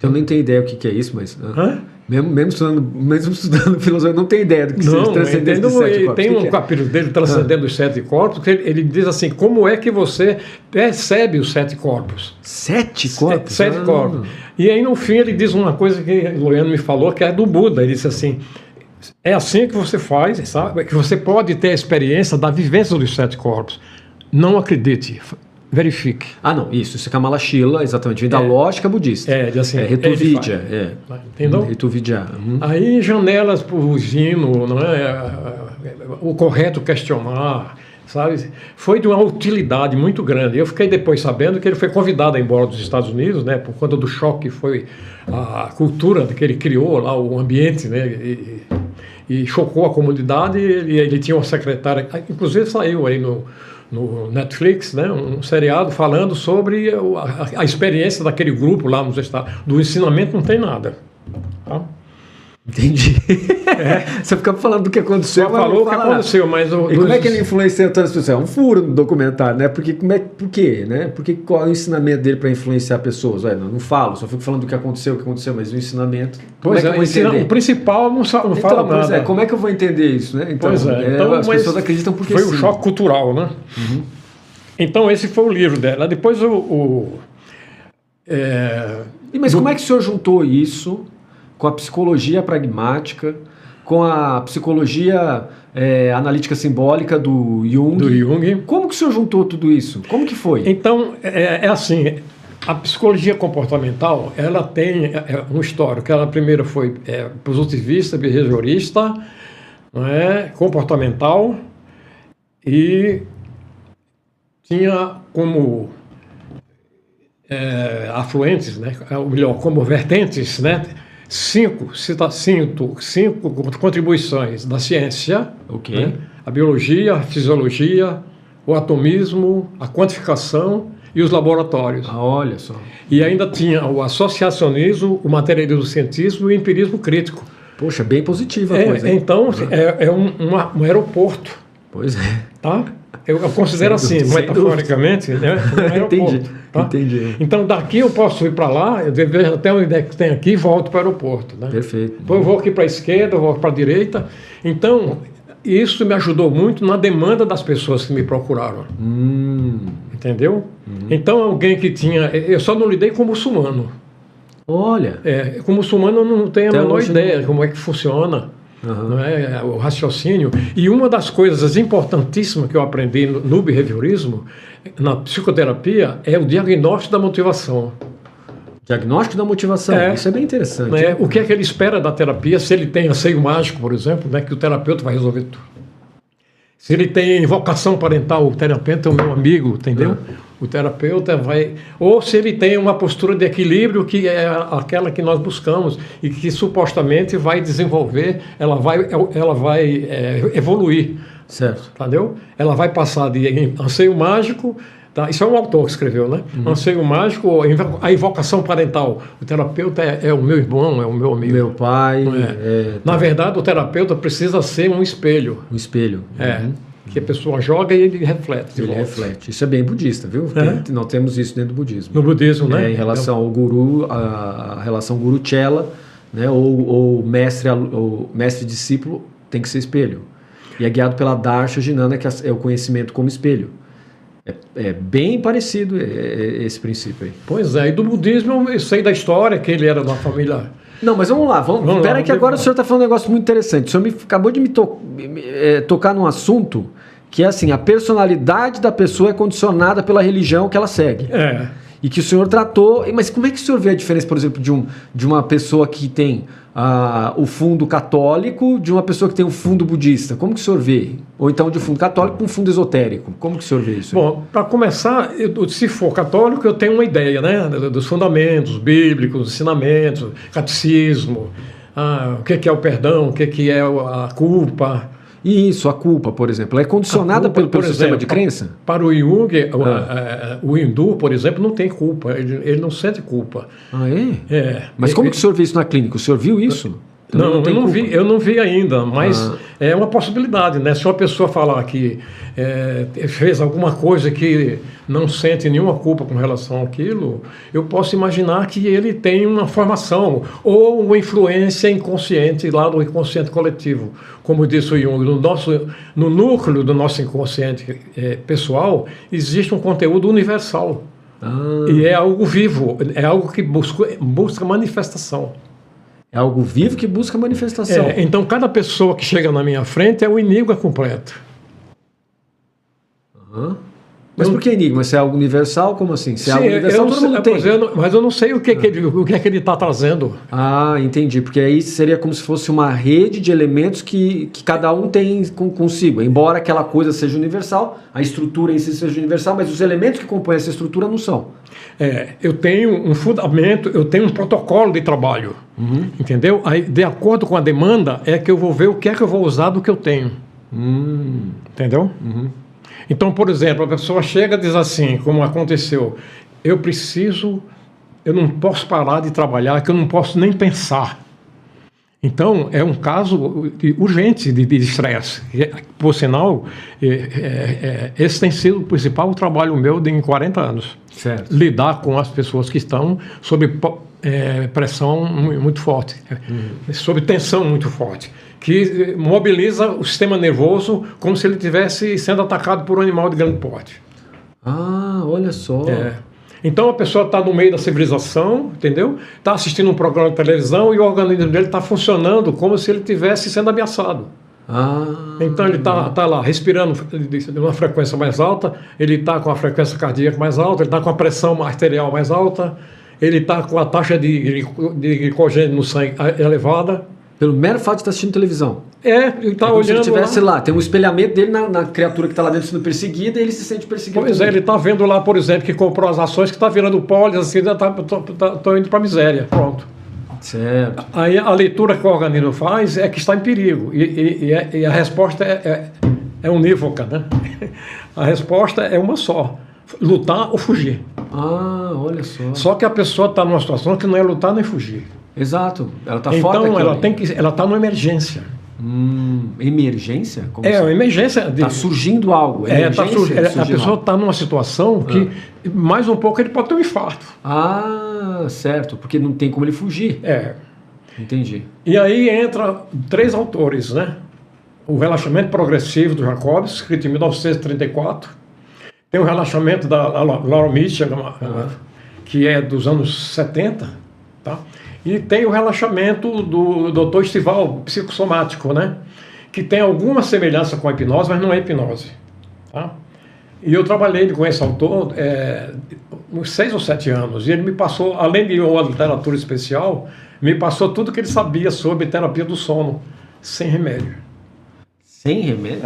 Speaker 1: Eu nem tenho ideia o que é isso, mas... Mesmo estudando filosofia, eu não tenho ideia do que seja transcendência dos 7 corpos.
Speaker 2: Tem um capítulo dele, Transcendendo os 7 corpos, que ele diz assim, como é que você percebe os 7 corpos?
Speaker 1: 7 corpos?
Speaker 2: 7 corpos. E aí, no fim, ele diz uma coisa que o Loiano me falou, que é do Buda. Ele disse assim, é assim que você faz, sabe? Que você pode ter a experiência da vivência dos 7 corpos. Não acredite. Verifique.
Speaker 1: Ah, não, isso é Kamala Shila, exatamente, vem da lógica budista.
Speaker 2: Assim,
Speaker 1: Rituvidya.
Speaker 2: Entendeu?
Speaker 1: Rituvidya.
Speaker 2: Aí, janelas para o ensino, não é? O correto questionar, sabe? Foi de uma utilidade muito grande. Eu fiquei depois sabendo que ele foi convidado a ir embora dos Estados Unidos, né? Por conta do choque que foi a cultura que ele criou lá, o ambiente, né? E chocou a comunidade. Ele tinha uma secretária, inclusive saiu aí no Netflix, né, um seriado falando sobre a experiência daquele grupo lá nos Estados Unidos. Do ensinamento não tem nada. Tá?
Speaker 1: Entendi. Você fica falando do que aconteceu.
Speaker 2: Só falou o que aconteceu, mas...
Speaker 1: E como é que ele influenciou tantas pessoas? É um furo no documentário, né? Por quê? Né? Qual é o ensinamento dele para influenciar pessoas? Não falo, só fico falando do que aconteceu, mas o ensinamento...
Speaker 2: Pois o principal não fala nada.
Speaker 1: Como é que eu vou entender isso, né? Então, as pessoas acreditam porque
Speaker 2: foi um choque cultural, né? Uhum. Então, esse foi o livro dela. Depois
Speaker 1: Mas como é que o senhor juntou isso com a psicologia pragmática, com a psicologia analítica simbólica do Jung? Como que o senhor juntou tudo isso? Como que foi?
Speaker 2: Então, assim, a psicologia comportamental, ela tem um histórico. Ela primeiro foi positivista, behaviorista, não é? Comportamental, e tinha como afluentes, né? Ou melhor, como vertentes, né? 5 contribuições da ciência, né? A biologia, a fisiologia, o atomismo, a quantificação e os laboratórios.
Speaker 1: Olha só.
Speaker 2: E ainda tinha o associacionismo, o materialismo científico e o empirismo crítico.
Speaker 1: Poxa, bem positiva a coisa.
Speaker 2: Então, um aeroporto.
Speaker 1: Pois é.
Speaker 2: Tá? Eu considero assim, metaforicamente, né?
Speaker 1: Entendi,
Speaker 2: tá?
Speaker 1: Entendi.
Speaker 2: Então, daqui eu posso ir para lá, eu vejo até onde é que tem aqui e volto para o aeroporto. Né?
Speaker 1: Perfeito.
Speaker 2: Depois eu vou aqui para a esquerda, eu vou para a direita. Então, isso me ajudou muito na demanda das pessoas que me procuraram. Entendeu? Então, alguém que tinha... Eu só não lidei com muçulmano.
Speaker 1: Olha.
Speaker 2: Com muçulmano eu não tenho a
Speaker 1: Até
Speaker 2: menor
Speaker 1: hoje
Speaker 2: ideia
Speaker 1: não.
Speaker 2: como é que funciona. Não é? O raciocínio. E uma das coisas importantíssimas que eu aprendi no behaviorismo, na psicoterapia, é o diagnóstico da motivação.
Speaker 1: Diagnóstico da motivação. Isso é bem interessante.
Speaker 2: Né? O que é que ele espera da terapia? Se ele tem anseio mágico, por exemplo, né, que o terapeuta vai resolver tudo. Se ele tem invocação parental, o terapeuta é o meu amigo, entendeu? O terapeuta vai... Ou se ele tem uma postura de equilíbrio, que é aquela que nós buscamos e que supostamente vai desenvolver, ela vai evoluir.
Speaker 1: Certo.
Speaker 2: Entendeu? Ela vai passar de anseio mágico... Tá? Isso é um autor que escreveu, né? Anseio mágico, a invocação parental. O terapeuta é o meu irmão, é o meu amigo.
Speaker 1: Meu pai.
Speaker 2: Na verdade, o terapeuta precisa ser um espelho.
Speaker 1: Um espelho.
Speaker 2: Que a pessoa joga e ele reflete.
Speaker 1: Ele reflete. Isso é bem budista, viu? Nós temos isso dentro do budismo.
Speaker 2: No budismo, né?
Speaker 1: Em relação ao guru, a relação guru-chela, né? ou mestre-discípulo, tem que ser espelho. E é guiado pela Darsha Jnana, que é o conhecimento como espelho. É bem parecido esse princípio aí.
Speaker 2: Pois é, e do budismo eu sei da história, que ele era de uma família...
Speaker 1: Não, mas vamos lá. Espera que agora o senhor está falando um negócio muito interessante. O senhor acabou de me tocar num assunto que é assim, a personalidade da pessoa é condicionada pela religião que ela segue. E que o senhor tratou... Mas como é que o senhor vê a diferença, por exemplo, de uma pessoa que tem o fundo católico de uma pessoa que tem o fundo budista? Como que o senhor vê? Ou então de fundo católico com um fundo esotérico? Como que o senhor vê isso?
Speaker 2: Bom, para começar, se for católico, eu tenho uma ideia, né? Dos fundamentos bíblicos, dos ensinamentos, catecismo, o que é o perdão, o que é a culpa...
Speaker 1: Isso, a culpa, por exemplo, é condicionada pelo sistema de crença?
Speaker 2: Para o Jung, o hindu, por exemplo, não tem culpa, ele não sente culpa.
Speaker 1: Ah, é? Mas como que o senhor vê isso na clínica? O senhor viu isso?
Speaker 2: Não, eu não vi ainda, mas é uma possibilidade, né? Se uma pessoa falar que fez alguma coisa que não sente nenhuma culpa com relação àquilo, eu posso imaginar que ele tem uma formação ou uma influência inconsciente lá do inconsciente coletivo. Como disse o Jung, no núcleo do nosso inconsciente pessoal existe um conteúdo universal. E é algo vivo, é algo que busca manifestação.
Speaker 1: É algo vivo que busca manifestação.
Speaker 2: Então, cada pessoa que chega na minha frente é um enigma completo.
Speaker 1: Mas por que enigma? Se é algo universal, como assim? Se é algo universal, todo mundo tem.
Speaker 2: Mas eu não sei o que é que ele está trazendo.
Speaker 1: Entendi. Porque aí seria como se fosse uma rede de elementos que cada um tem consigo. Embora aquela coisa seja universal, a estrutura em si seja universal, mas os elementos que compõem essa estrutura não são.
Speaker 2: Eu tenho um fundamento, eu tenho um protocolo de trabalho. Entendeu? Aí, de acordo com a demanda, é que eu vou ver o que é que eu vou usar do que eu tenho. Entendeu? Então, por exemplo, a pessoa chega e diz assim, como aconteceu, eu não posso parar de trabalhar, que eu não posso nem pensar. Então, é um caso urgente de estresse. Por sinal, esse tem sido o principal trabalho meu em 40 anos.
Speaker 1: Certo.
Speaker 2: Lidar com as pessoas que estão sob pressão muito forte, sob tensão muito forte, que mobiliza o sistema nervoso como se ele estivesse sendo atacado por um animal de grande porte.
Speaker 1: Olha só.
Speaker 2: Então a pessoa está no meio da civilização, entendeu? Está assistindo um programa de televisão e o organismo dele está funcionando como se ele estivesse sendo ameaçado. Então ele está lá respirando de uma frequência mais alta, ele está com a frequência cardíaca mais alta, ele está com a pressão arterial mais alta, ele está com a taxa de glicogênio no sangue elevada.
Speaker 1: Pelo mero fato de estar assistindo televisão.
Speaker 2: Ele está olhando. Se ele
Speaker 1: estivesse lá, tem um espelhamento dele na criatura que está lá dentro sendo perseguida e ele se sente perseguido.
Speaker 2: Pois ele está vendo lá, por exemplo, que comprou as ações, que está virando pólis, assim, estou indo para a miséria. Pronto.
Speaker 1: Certo.
Speaker 2: Aí a leitura que o organismo faz é que está em perigo. E a resposta é unívoca, né? A resposta é uma só: lutar ou fugir.
Speaker 1: Olha só.
Speaker 2: Só que a pessoa está numa situação que não é lutar nem fugir.
Speaker 1: Exato. Ela está
Speaker 2: então,
Speaker 1: fora daquilo.
Speaker 2: Ela está numa emergência.
Speaker 1: Emergência? Como
Speaker 2: Uma emergência.
Speaker 1: Está surgindo algo.
Speaker 2: A pessoa está numa situação que, mais um pouco, ele pode ter um infarto.
Speaker 1: Certo, porque não tem como ele fugir. Entendi.
Speaker 2: E aí entra 3 autores, né? O Relaxamento Progressivo do Jacobs, escrito em 1934. Tem o Relaxamento da Laura Mitchell, que é dos anos 70, tá? E tem o relaxamento do Dr. Estival, psicossomático, né? Que tem alguma semelhança com a hipnose, mas não é hipnose, tá? E eu trabalhei com esse autor uns 6 ou 7 anos, e ele me passou, além de uma literatura especial, me passou tudo que ele sabia sobre terapia do sono, sem remédio.
Speaker 1: Sem remédio?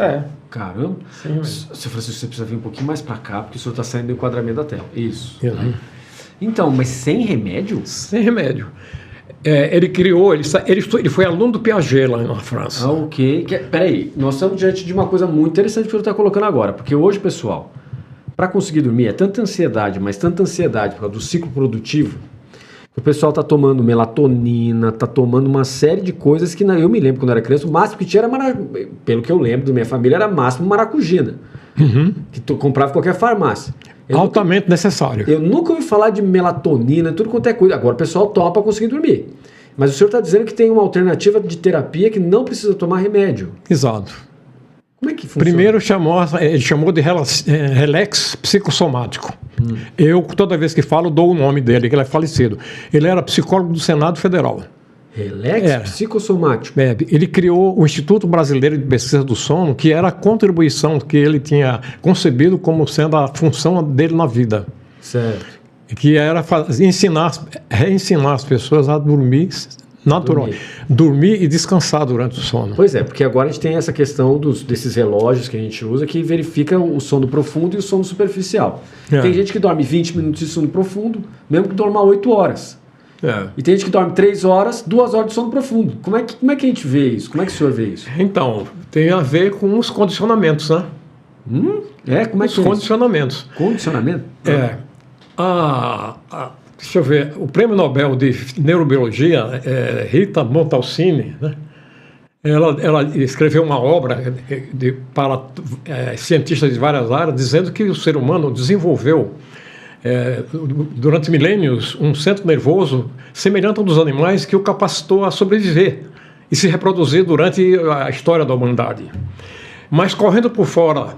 Speaker 1: Caramba.
Speaker 2: Sem remédio.
Speaker 1: Seu Francisco, você precisa vir um pouquinho mais para cá, porque o senhor está saindo do enquadramento da tela. Isso. Então, mas sem remédio?
Speaker 2: Sem remédio. Ele criou, ele foi aluno do Piaget lá na França.
Speaker 1: Ok. Peraí, nós estamos diante de uma coisa muito interessante que o senhor está colocando agora, porque hoje, pessoal, para conseguir dormir é tanta ansiedade, mas tanta ansiedade por causa do ciclo produtivo, que o pessoal está tomando melatonina, está tomando uma série de coisas que eu me lembro quando era criança, o máximo que tinha era, pelo que eu lembro da minha família, era máximo maracujina, que comprava em qualquer farmácia.
Speaker 2: Altamente necessário.
Speaker 1: Eu nunca ouvi falar de melatonina, tudo quanto é coisa. Agora o pessoal toma para conseguir dormir. Mas o senhor está dizendo que tem uma alternativa de terapia que não precisa tomar remédio.
Speaker 2: Exato.
Speaker 1: Como é que funciona?
Speaker 2: Primeiro ele chamou de relax psicossomático. Eu, toda vez que falo, dou o nome dele, que ele é falecido. Ele era psicólogo do Senado Federal.
Speaker 1: Relax psicossomático.
Speaker 2: Ele criou o Instituto Brasileiro de Pesquisa do Sono, que era a contribuição que ele tinha concebido como sendo a função dele na vida.
Speaker 1: Certo.
Speaker 2: Que era reensinar as pessoas a dormir naturalmente. Dormir e descansar durante o sono.
Speaker 1: Pois é, porque agora a gente tem essa questão desses relógios que a gente usa que verifica o sono profundo e o sono superficial. Tem gente que dorme 20 minutos de sono profundo, mesmo que dorma 8 horas. E tem gente que dorme 3 horas, 2 horas de sono profundo. Como é que a gente vê isso? Como é que o senhor vê isso?
Speaker 2: Então, tem a ver com os condicionamentos, né?
Speaker 1: Como é que
Speaker 2: os condicionamentos.
Speaker 1: Condicionamento?
Speaker 2: Deixa eu ver, o Prêmio Nobel de Neurobiologia, Rita Montalcini, né? Ela escreveu uma obra para cientistas de várias áreas, dizendo que o ser humano desenvolveu durante milênios um centro nervoso semelhante ao dos animais que o capacitou a sobreviver e se reproduzir durante a história da humanidade. Mas correndo por fora,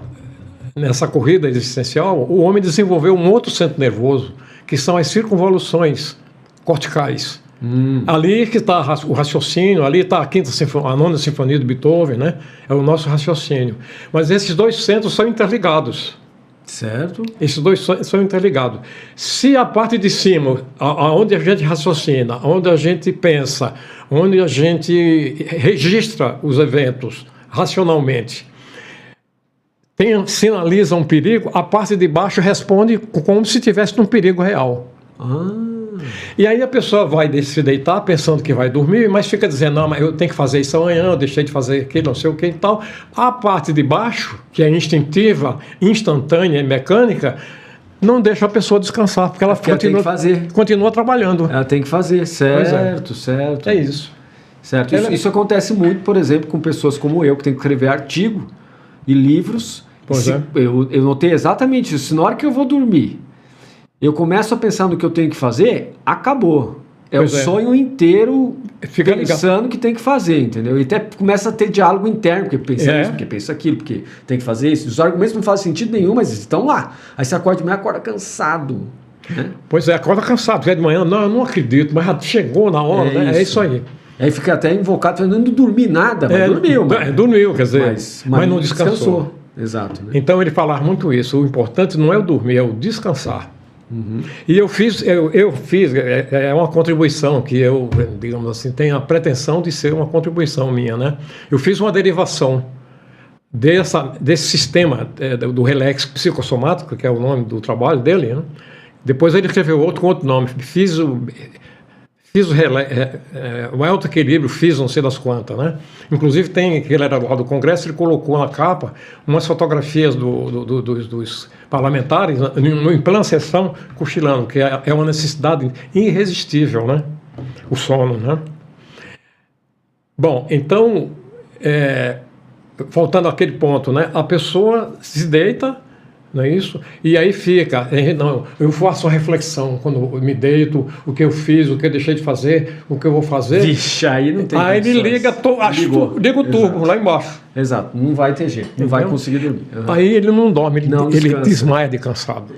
Speaker 2: nessa corrida existencial, o homem desenvolveu um outro centro nervoso, que são as circunvoluções corticais. Ali que está o raciocínio, ali está a nona sinfonia de Beethoven, né? É o nosso raciocínio. Mas esses 2 centros são interligados.
Speaker 1: Certo.
Speaker 2: Esses 2 são interligados. Se a parte de cima, onde a gente raciocina, onde a gente pensa, onde a gente registra os eventos racionalmente, sinaliza um perigo, a parte de baixo responde como se tivesse um perigo real. E aí a pessoa vai se deitar pensando que vai dormir, mas fica dizendo, não, mas eu tenho que fazer isso amanhã, eu deixei de fazer aquilo, não sei o que e tal. A parte de baixo, que é instintiva, instantânea e mecânica, não deixa a pessoa descansar, porque ela continua trabalhando.
Speaker 1: Ela tem que fazer, certo, certo.
Speaker 2: É isso.
Speaker 1: Certo. Isso acontece muito, por exemplo, com pessoas como eu, que tem que escrever artigo e livros. Eu notei exatamente isso. Se na hora que eu vou dormir, eu começo a pensar no que eu tenho que fazer, acabou. O sonho inteiro pensando que tem que fazer, entendeu? E até começa a ter diálogo interno, porque pensa isso, porque pensa aquilo, porque tem que fazer isso. Os argumentos não fazem sentido nenhum, mas estão lá. Aí você acorda de manhã, acorda cansado. Né?
Speaker 2: Pois é, acorda cansado, porque de manhã, não, eu não acredito, mas já chegou na hora, né? É isso aí.
Speaker 1: Aí fica até invocado, falando, não dormi nada, mas dormiu.
Speaker 2: Dormiu, quer dizer, mas não descansou.
Speaker 1: Exato. Né?
Speaker 2: Então ele falava muito isso, o importante não é o dormir, é o descansar. E eu fiz, é uma contribuição que eu, digamos assim, tenho a pretensão de ser uma contribuição minha, né? Eu fiz uma derivação desse sistema do relax psicossomático, que é o nome do trabalho dele, né? Depois ele escreveu outro com outro nome, fiz o alto equilíbrio, fiz não sei das quantas, né? Inclusive que ele era lá do Congresso, ele colocou na capa umas fotografias dos parlamentares em plena sessão cochilando, que é uma necessidade irresistível, né? O sono, né? Bom, então Voltando àquele ponto, né? A pessoa se deita, não é isso? E aí fica, não, eu faço uma reflexão quando eu me deito, o que eu fiz, o que eu deixei de fazer, o que eu vou fazer.
Speaker 1: Vixe, aí não tem.
Speaker 2: Aí ele liga o turbo lá embaixo.
Speaker 1: Exato, não vai ter jeito, não vai conseguir dormir.
Speaker 2: Aí ele não dorme, ele desmaia de cansado.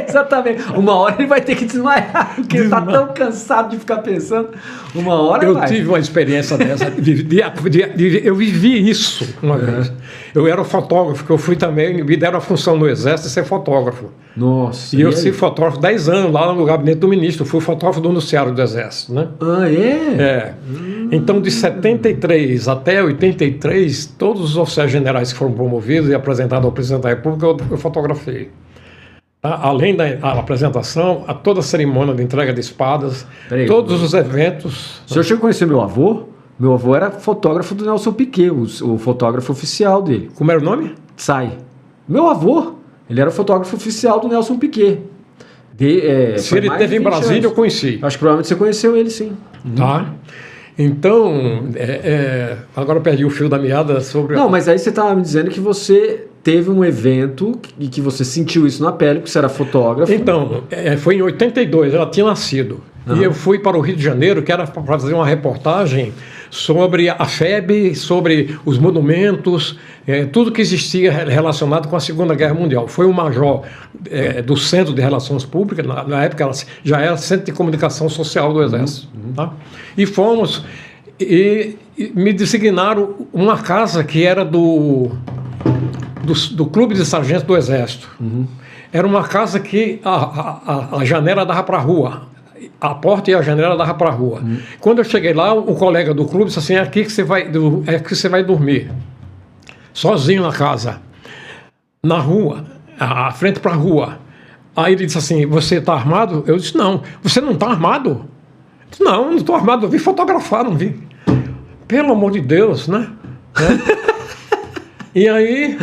Speaker 1: Exatamente. Uma hora ele vai ter que desmaiar, porque ele está tão cansado de ficar pensando. Uma hora
Speaker 2: eu tive uma experiência dessa, eu vivi isso uma vez. Eu era fotógrafo, que eu fui também, me deram a função no Exército de ser fotógrafo.
Speaker 1: Nossa.
Speaker 2: E eu fui fotógrafo 10 anos lá no gabinete do ministro, fui fotógrafo do noticiário do Exército, né?
Speaker 1: Ah, é?
Speaker 2: Então, de 73 até 83, todos os oficiais generais que foram promovidos e apresentados ao presidente da República, eu fotografei. Tá? Além da apresentação, a toda a cerimônia de entrega de espadas, todos os eventos.
Speaker 1: O senhor chegou a conhecer meu avô? Meu avô era fotógrafo do Nelson Piquet, o fotógrafo oficial dele.
Speaker 2: Como era o nome?
Speaker 1: Sai. Meu avô, ele era o fotógrafo oficial do Nelson Piquet.
Speaker 2: Se ele esteve em Brasília, anos. Eu conheci.
Speaker 1: Acho que provavelmente você conheceu ele, sim.
Speaker 2: Tá. Então, agora eu perdi o fio da meada sobre...
Speaker 1: Não, mas aí você estava me dizendo que você teve um evento e que você sentiu isso na pele, porque você era fotógrafo.
Speaker 2: Então, foi em 82, ela tinha nascido. E eu fui para o Rio de Janeiro, que era para fazer uma reportagem sobre a FEB, sobre os monumentos, tudo que existia relacionado com a Segunda Guerra Mundial. Foi um major do Centro de Relações Públicas, na época ela já era Centro de Comunicação Social do Exército. Tá? E fomos, e me designaram uma casa que era do Clube de Sargentos do Exército. Era uma casa que a janela dava para a rua. A porta e a janela dava para a rua. Quando eu cheguei lá, um colega do clube disse assim, aqui que você vai dormir. Sozinho na casa. Na rua, à frente para a rua. Aí ele disse assim, você está armado? Eu disse, não. Você não está armado? Eu disse, não estou armado, eu vim fotografar, não vim. Pelo amor de Deus, né? E aí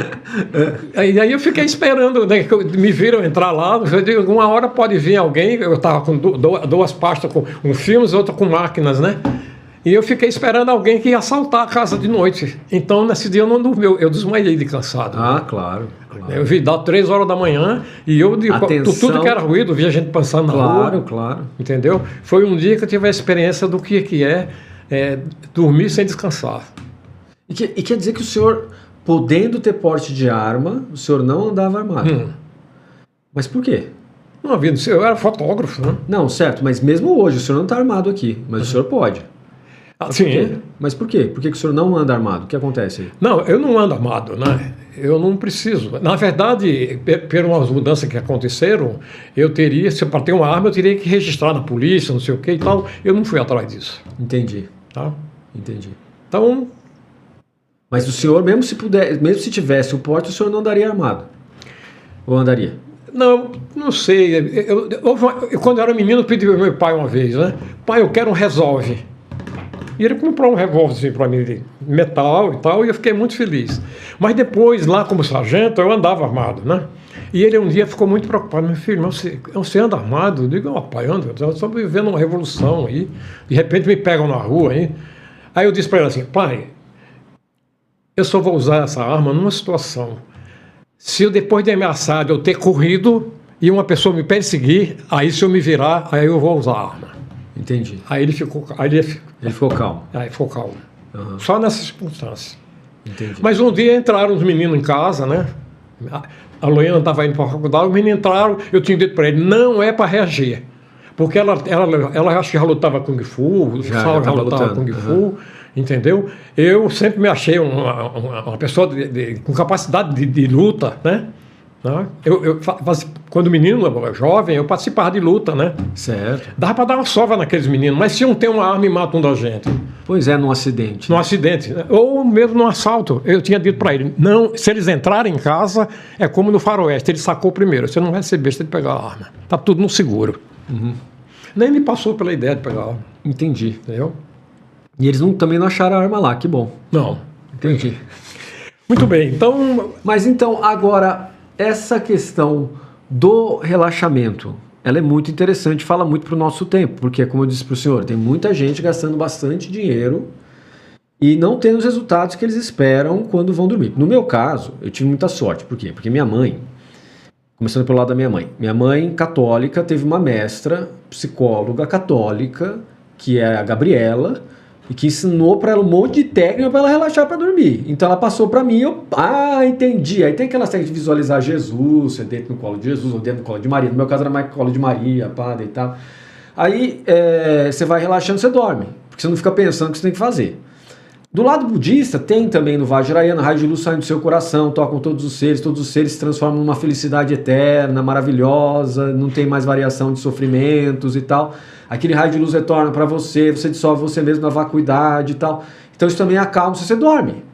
Speaker 2: eu fiquei esperando, né, me viram entrar lá, eu digo, uma hora pode vir alguém, eu estava com duas pastas com filmes, outra com máquinas, né? E eu fiquei esperando alguém que ia assaltar a casa de noite. Então, nesse dia eu não dormi, eu desmaiei de cansado.
Speaker 1: Ah, claro.
Speaker 2: Eu vi dar 3 horas da manhã e eu, tudo que era ruído, via gente passando na rua.
Speaker 1: Claro.
Speaker 2: Entendeu? Foi um dia que eu tive a experiência do que é dormir sem descansar.
Speaker 1: E quer dizer que o senhor... Podendo ter porte de arma, o senhor não andava armado. Mas por quê?
Speaker 2: Não havia, eu era fotógrafo, né?
Speaker 1: Não, certo, mas mesmo hoje o senhor não está armado aqui, mas o senhor pode.
Speaker 2: Sim.
Speaker 1: Mas por quê? Por que o senhor não anda armado? O que acontece aí?
Speaker 2: Não, eu não ando armado, né? Eu não preciso. Na verdade, pelas mudanças que aconteceram, se eu ter uma arma, eu teria que registrar na polícia, não sei o que e tal. Eu não fui atrás disso.
Speaker 1: Entendi.
Speaker 2: Tá?
Speaker 1: Entendi.
Speaker 2: Então...
Speaker 1: Mas o senhor, mesmo se tivesse o porte, o senhor não andaria armado? Ou andaria?
Speaker 2: Não sei. Quando eu era menino, eu pedi ao meu pai uma vez, né? Pai, eu quero um revólver. E ele comprou um revólver para mim, de metal e tal, e eu fiquei muito feliz. Mas depois, lá como sargento, eu andava armado, né? E ele um dia ficou muito preocupado. Meu filho, mas você anda armado? Eu digo, pai, ando. Eu estou vivendo uma revolução aí. De repente me pegam na rua aí. Aí eu disse para ele assim, pai... Eu só vou usar essa arma numa situação. Se eu, depois de ameaçado, eu ter corrido e uma pessoa me perseguir, aí se eu me virar, aí eu vou usar a arma.
Speaker 1: Entendi.
Speaker 2: Aí ele ficou calmo.
Speaker 1: Ele ficou calmo.
Speaker 2: Aí ficou calmo. Só nessas circunstâncias.
Speaker 1: Entendi.
Speaker 2: Mas um dia entraram os meninos em casa, né? A Loiana estava indo para a faculdade, os meninos entraram, eu tinha dito para ele, não é para reagir. Porque ela acho que já lutava Kung Fu, o Saulo já lutava Kung Fu. Entendeu? Eu sempre me achei uma pessoa com capacidade de luta, né? Quando menino, jovem, eu participava de luta, né?
Speaker 1: Certo.
Speaker 2: Dava para dar uma sova naqueles meninos, mas se um tem uma arma e mata um da gente.
Speaker 1: Pois é, num acidente.
Speaker 2: Num acidente, né? Ou mesmo num assalto. Eu tinha dito para ele, não, se eles entrarem em casa, é como no faroeste, ele sacou primeiro, você não vai ser besta de pegar a arma. Tá tudo no seguro. Nem me passou pela ideia de pegar a arma.
Speaker 1: Entendi.
Speaker 2: Entendeu?
Speaker 1: E eles também não acharam a arma lá, que bom.
Speaker 2: Não.
Speaker 1: Entendi.
Speaker 2: Muito bem, então...
Speaker 1: Mas então, agora, essa questão do relaxamento, ela é muito interessante, fala muito para o nosso tempo, porque, como eu disse para o senhor, tem muita gente gastando bastante dinheiro e não tendo os resultados que eles esperam quando vão dormir. No meu caso, eu tive muita sorte. Por quê? Porque minha mãe, começando pelo lado da minha mãe católica teve uma mestra, psicóloga católica, que é a Gabriela, e que ensinou para ela um monte de técnica para ela relaxar para dormir. Então ela passou para mim, entendi. Aí tem aquelas técnicas de visualizar Jesus, você deita no colo de Jesus ou dentro no colo de Maria. No meu caso era mais colo de Maria, deitar. Aí você vai relaxando, você dorme, porque você não fica pensando o que você tem que fazer. Do lado budista, tem também no Vajrayana, raio de luz saindo do seu coração, tocam todos os seres se transformam numa felicidade eterna, maravilhosa, não tem mais variação de sofrimentos e tal. Aquele raio de luz retorna para você dissolve você mesmo na vacuidade e tal. Então isso também acalma se você dorme.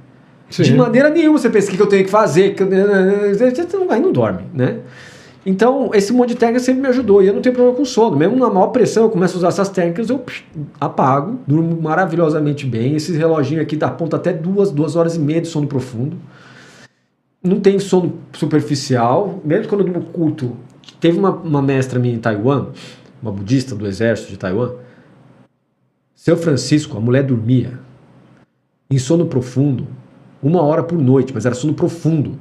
Speaker 1: Sim. De maneira nenhuma você pensa o que eu tenho que fazer, aí não dorme, né? Então, esse monte de técnica sempre me ajudou. E eu não tenho problema com sono. Mesmo na maior pressão, eu começo a usar essas técnicas, eu apago, durmo maravilhosamente bem. Esse reloginho aqui aponta até 2 horas e meia de sono profundo. Não tem sono superficial. Mesmo quando eu durmo culto. Teve uma mestra minha em Taiwan, uma budista do exército de Taiwan. Seu Francisco, a mulher dormia em sono profundo 1 hora por noite, mas era sono profundo.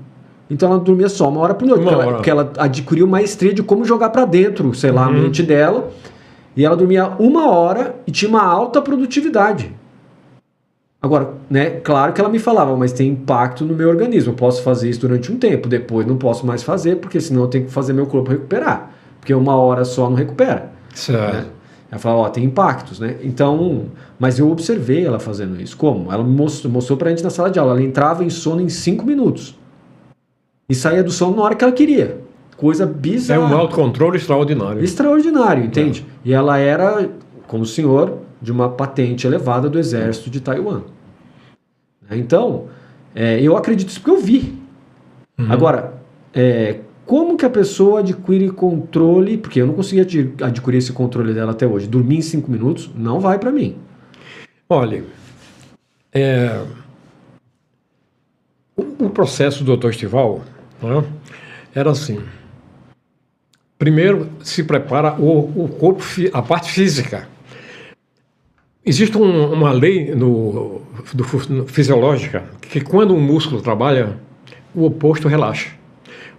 Speaker 1: Então ela dormia só 1 hora por noite, porque ela adquiriu maestria de como jogar para dentro, sei lá, a mente dela. E ela dormia 1 hora e tinha uma alta produtividade. Agora, né, claro que ela me falava, mas tem impacto no meu organismo. Eu posso fazer isso durante um tempo, depois não posso mais fazer, porque senão eu tenho que fazer meu corpo recuperar. Porque 1 hora só não recupera.
Speaker 2: Certo.
Speaker 1: Né? Ela falava, tem impactos, né? Então, mas eu observei ela fazendo isso. Como? Ela mostrou pra gente na sala de aula. Ela entrava em sono em 5 minutos. E saía do sono na hora que ela queria. Coisa bizarra.
Speaker 2: É um autocontrole extraordinário.
Speaker 1: Extraordinário, entende? É. E ela era, como o senhor, de uma patente elevada do exército de Taiwan. Então, eu acredito isso porque eu vi. Agora, como que a pessoa adquire controle? Porque eu não consegui adquirir esse controle dela até hoje. Dormir em 5 minutos não vai para mim.
Speaker 2: Olha, o processo do Dr. Estival, né, era assim. Primeiro se prepara o corpo, a parte física. Existe uma lei fisiológica que quando um músculo trabalha, o oposto relaxa.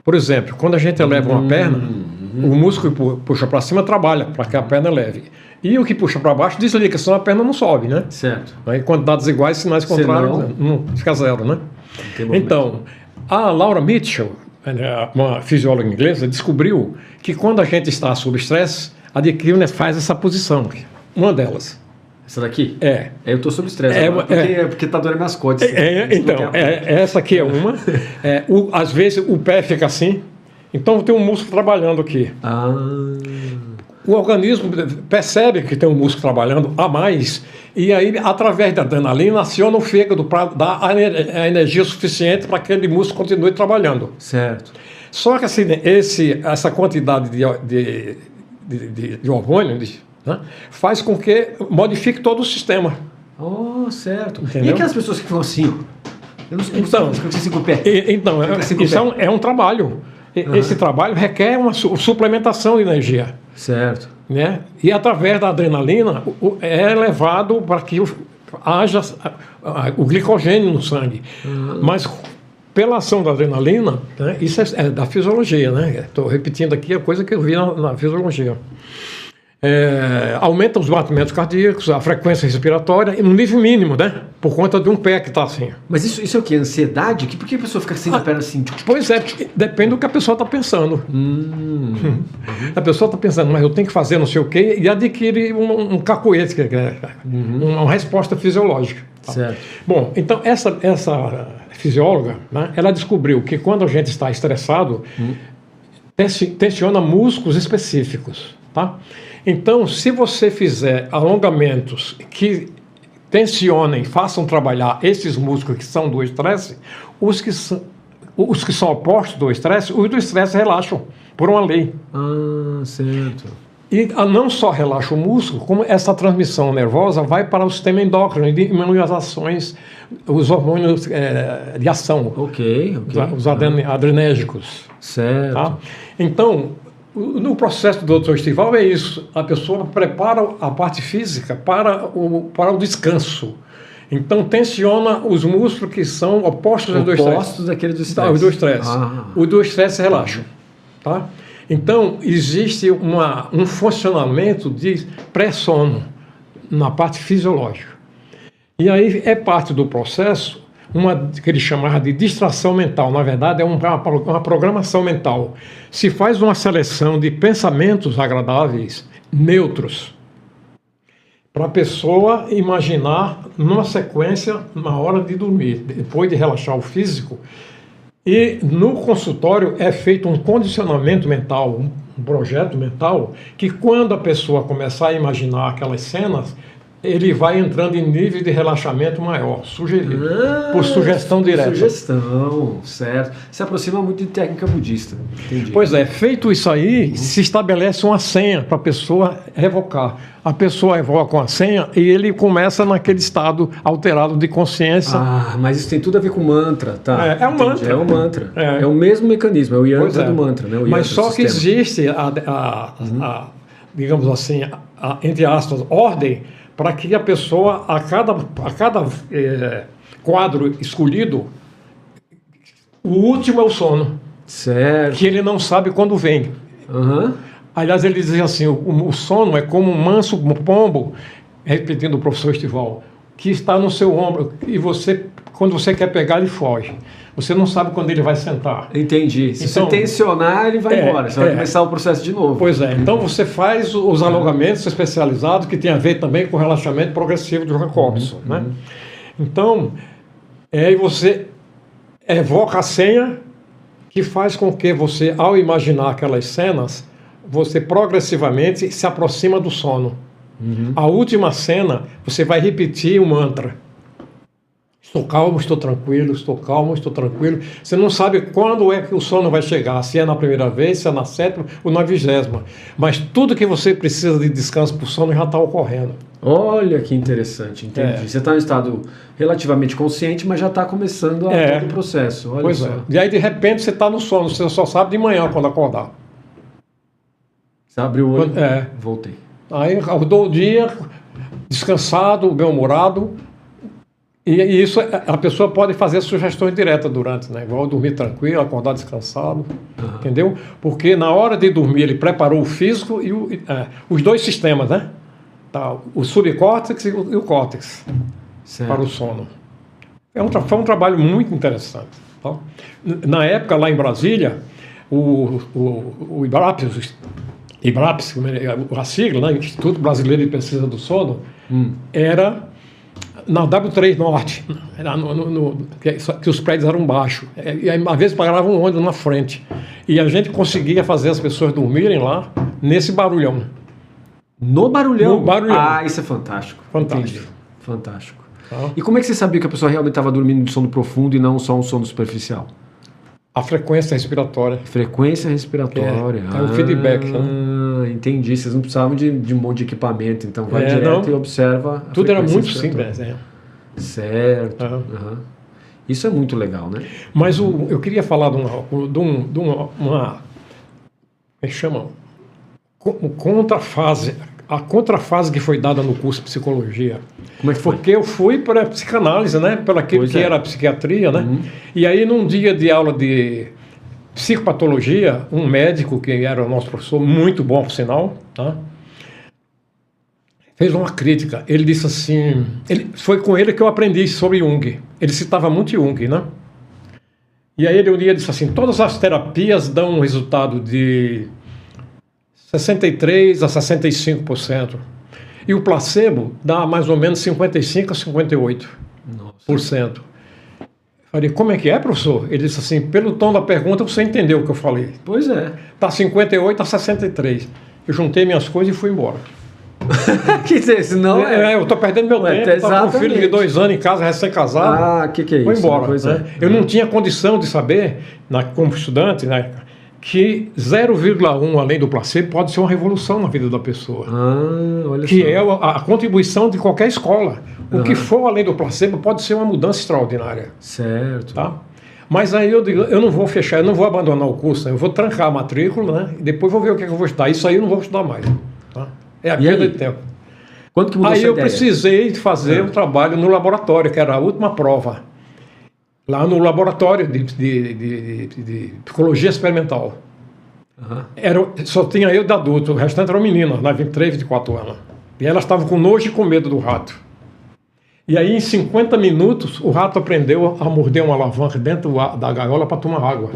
Speaker 2: Por exemplo, quando a gente eleva uma perna, o músculo que puxa para cima trabalha para que a perna leve. E o que puxa para baixo desliga, senão a perna não sobe, né?
Speaker 1: Certo.
Speaker 2: Aí, quantidades iguais, sinais contrários, não fica zero, né? Então, a Laura Mitchell, uma fisióloga inglesa, descobriu que quando a gente está sob estresse, a adquire faz essa posição. Uma delas.
Speaker 1: Essa daqui?
Speaker 2: É.
Speaker 1: Eu estou sob estresse porque está doendo minhas costas.
Speaker 2: Então, essa aqui é uma. Às vezes o pé fica assim, então tem um músculo trabalhando aqui. O organismo percebe que tem um músculo trabalhando a mais, e aí, através da adrenalina, aciona o fígado para dar a energia suficiente para que aquele músculo continue trabalhando.
Speaker 1: Certo.
Speaker 2: Só que assim, essa quantidade de hormônio, né, faz com que modifique todo o sistema.
Speaker 1: Certo.
Speaker 2: Entendeu?
Speaker 1: E aquelas pessoas que ficam assim? Eu não sei se com o pé.
Speaker 2: Então, isso é um trabalho. Esse trabalho requer uma suplementação de energia.
Speaker 1: Certo.
Speaker 2: Né? E através da adrenalina é levado para que haja o glicogênio no sangue. Mas pela ação da adrenalina, né, isso é da fisiologia, né? Estou repetindo aqui a coisa que eu vi na fisiologia. Aumenta os batimentos cardíacos, a frequência respiratória, no nível mínimo, né? Por conta de um pé que está assim.
Speaker 1: Mas isso é o quê? Ansiedade? Por que a pessoa fica assim na perna assim?
Speaker 2: Pois depende do que a pessoa está pensando. A pessoa está pensando, mas eu tenho que fazer não sei o quê, e adquire um cacoete, uma resposta fisiológica. Tá?
Speaker 1: Certo.
Speaker 2: Bom, então essa fisióloga, né, ela descobriu que quando a gente está estressado, tensiona músculos específicos, tá? Então, se você fizer alongamentos que tensionem, façam trabalhar esses músculos que são do estresse, os que são opostos do estresse, os do estresse relaxam, por uma lei.
Speaker 1: Certo.
Speaker 2: E não só relaxa o músculo, como essa transmissão nervosa vai para o sistema endócrino e diminui as ações, os hormônios de ação.
Speaker 1: Ok.
Speaker 2: Os adrenérgicos.
Speaker 1: Certo.
Speaker 2: Tá? Então, no processo do Dr. Estival é isso. A pessoa prepara a parte física para o descanso. Então, tensiona os músculos que são opostos do estresse.
Speaker 1: Opostos daquele do estresse.
Speaker 2: Os do estresse. O do estresse relaxa. Tá? Então, existe um funcionamento de pré-sono na parte fisiológica. E aí é parte do processo que ele chamava de distração mental. Na verdade, é uma programação mental. Se faz uma seleção de pensamentos agradáveis, neutros, para a pessoa imaginar numa sequência na hora de dormir, depois de relaxar o físico. E no consultório é feito um condicionamento mental, um projeto mental, que quando a pessoa começar a imaginar aquelas cenas, ele vai entrando em nível de relaxamento maior, sugerido, por sugestão direta.
Speaker 1: Sugestão, certo. Se aproxima muito de técnica budista. Entendi.
Speaker 2: Pois é, feito isso aí, se estabelece uma senha para a pessoa revocar. A pessoa evoca uma senha e ele começa naquele estado alterado de consciência.
Speaker 1: Ah, mas isso tem tudo a ver com mantra, tá?
Speaker 2: É um mantra.
Speaker 1: É um mantra. É o mesmo mecanismo, é o yantra do mantra, né? O
Speaker 2: mas só que existe digamos assim, entre aspas, ordem para que a pessoa, a cada quadro escolhido, o último é o sono.
Speaker 1: Certo.
Speaker 2: Que ele não sabe quando vem. Aliás, ele dizia assim, o sono é como um manso pombo, repetindo o professor Estival, que está no seu ombro e você, quando você quer pegar, ele foge. Você não sabe quando ele vai sentar.
Speaker 1: Entendi. Se você tensionar, ele vai embora. Você vai começar o processo de novo.
Speaker 2: Pois é. Então você faz os alongamentos especializados que tem a ver também com o relaxamento progressivo do Jacobson. Né? Então, aí você evoca a senha que faz com que você, ao imaginar aquelas cenas, você progressivamente se aproxima do sono. A última cena, você vai repetir o mantra. Estou calmo, estou tranquilo, estou calmo, estou tranquilo. Você não sabe quando é que o sono vai chegar, se é na primeira vez, se é na sétima ou na 20ª. Mas tudo que você precisa de descanso para o sono já está ocorrendo.
Speaker 1: Olha que interessante, entendi. Você está em um estado relativamente consciente, mas já está começando todo o processo. Olha
Speaker 2: pois
Speaker 1: só.
Speaker 2: E aí, de repente, você está no sono, você só sabe de manhã quando acordar.
Speaker 1: Você abre o olho, voltei.
Speaker 2: Aí acordou o dia, descansado, bem-humorado. E isso a pessoa pode fazer sugestões diretas durante, né? Igual dormir tranquilo, acordar descansado, entendeu? Porque na hora de dormir ele preparou o físico e os dois sistemas, né? Tá, o subcórtex e o córtex para o sono. Foi um trabalho muito interessante. Tá? Na época, lá em Brasília, o IBRAPS, a sigla, né? Instituto Brasileiro de Pesquisa do Sono, era na W3 Norte, que os prédios eram baixos. E às vezes paravam um ônibus na frente. E a gente conseguia fazer as pessoas dormirem lá nesse barulhão.
Speaker 1: No barulhão?
Speaker 2: No barulhão.
Speaker 1: Ah, isso é fantástico.
Speaker 2: Fantástico.
Speaker 1: Entendi. Fantástico. E como é que você sabia que a pessoa realmente estava dormindo de sono profundo e não só um sono superficial?
Speaker 2: A frequência respiratória.
Speaker 1: Frequência respiratória.
Speaker 2: É o feedback. Né?
Speaker 1: Entendi. Vocês não precisavam de um monte de equipamento, então vai direto e observa.
Speaker 2: Tudo era muito simples.
Speaker 1: Certo. Isso é muito legal, né?
Speaker 2: Mas eu queria falar de uma chama contrafase. A contrafase que foi dada no curso de psicologia.
Speaker 1: Como é que foi?
Speaker 2: Porque eu fui para a psicanálise, né? Pelo aquilo que era a psiquiatria, né? E aí, num dia de aula de psicopatologia, um médico, que era o nosso professor, muito bom, por sinal, tá? Fez uma crítica. Ele disse assim... Foi com ele que eu aprendi sobre Jung. Ele citava muito Jung, né? E aí, ele um dia disse assim, todas as terapias dão um resultado de 63% a 65%. E o placebo dá mais ou menos 55% a 58%. Falei, como é que é, professor? Ele disse assim, pelo tom da pergunta você entendeu o que eu falei.
Speaker 1: Pois é.
Speaker 2: Está 58% a 63%. Eu juntei minhas coisas e fui embora.
Speaker 1: Quer dizer, senão
Speaker 2: eu estou perdendo meu tempo. Estava com um filho de 2 anos em casa, recém-casado.
Speaker 1: Ah, que é isso?
Speaker 2: Fui embora. Né? Eu não tinha condição de saber, como estudante, né, que 0,1 além do placebo pode ser uma revolução na vida da pessoa.
Speaker 1: Olha
Speaker 2: que
Speaker 1: só.
Speaker 2: É a contribuição de qualquer escola. O que for além do placebo pode ser uma mudança extraordinária.
Speaker 1: Certo.
Speaker 2: Tá? Mas aí eu digo, eu não vou fechar, eu não vou abandonar o curso, eu vou trancar a matrícula, né? E depois vou ver o que eu vou estudar. Isso aí eu não vou estudar mais. Tá? É a perda de tempo.
Speaker 1: Quando que mudou
Speaker 2: Aí
Speaker 1: essa
Speaker 2: eu
Speaker 1: ideia?
Speaker 2: precisei fazer um trabalho no laboratório, que era a última prova. Lá no laboratório de psicologia experimental. Só tinha eu de adulto, o restante era menina, lá 23, 24 anos. E elas estavam com nojo e com medo do rato. E aí, em 50 minutos, o rato aprendeu a morder uma alavanca dentro da gaiola para tomar água.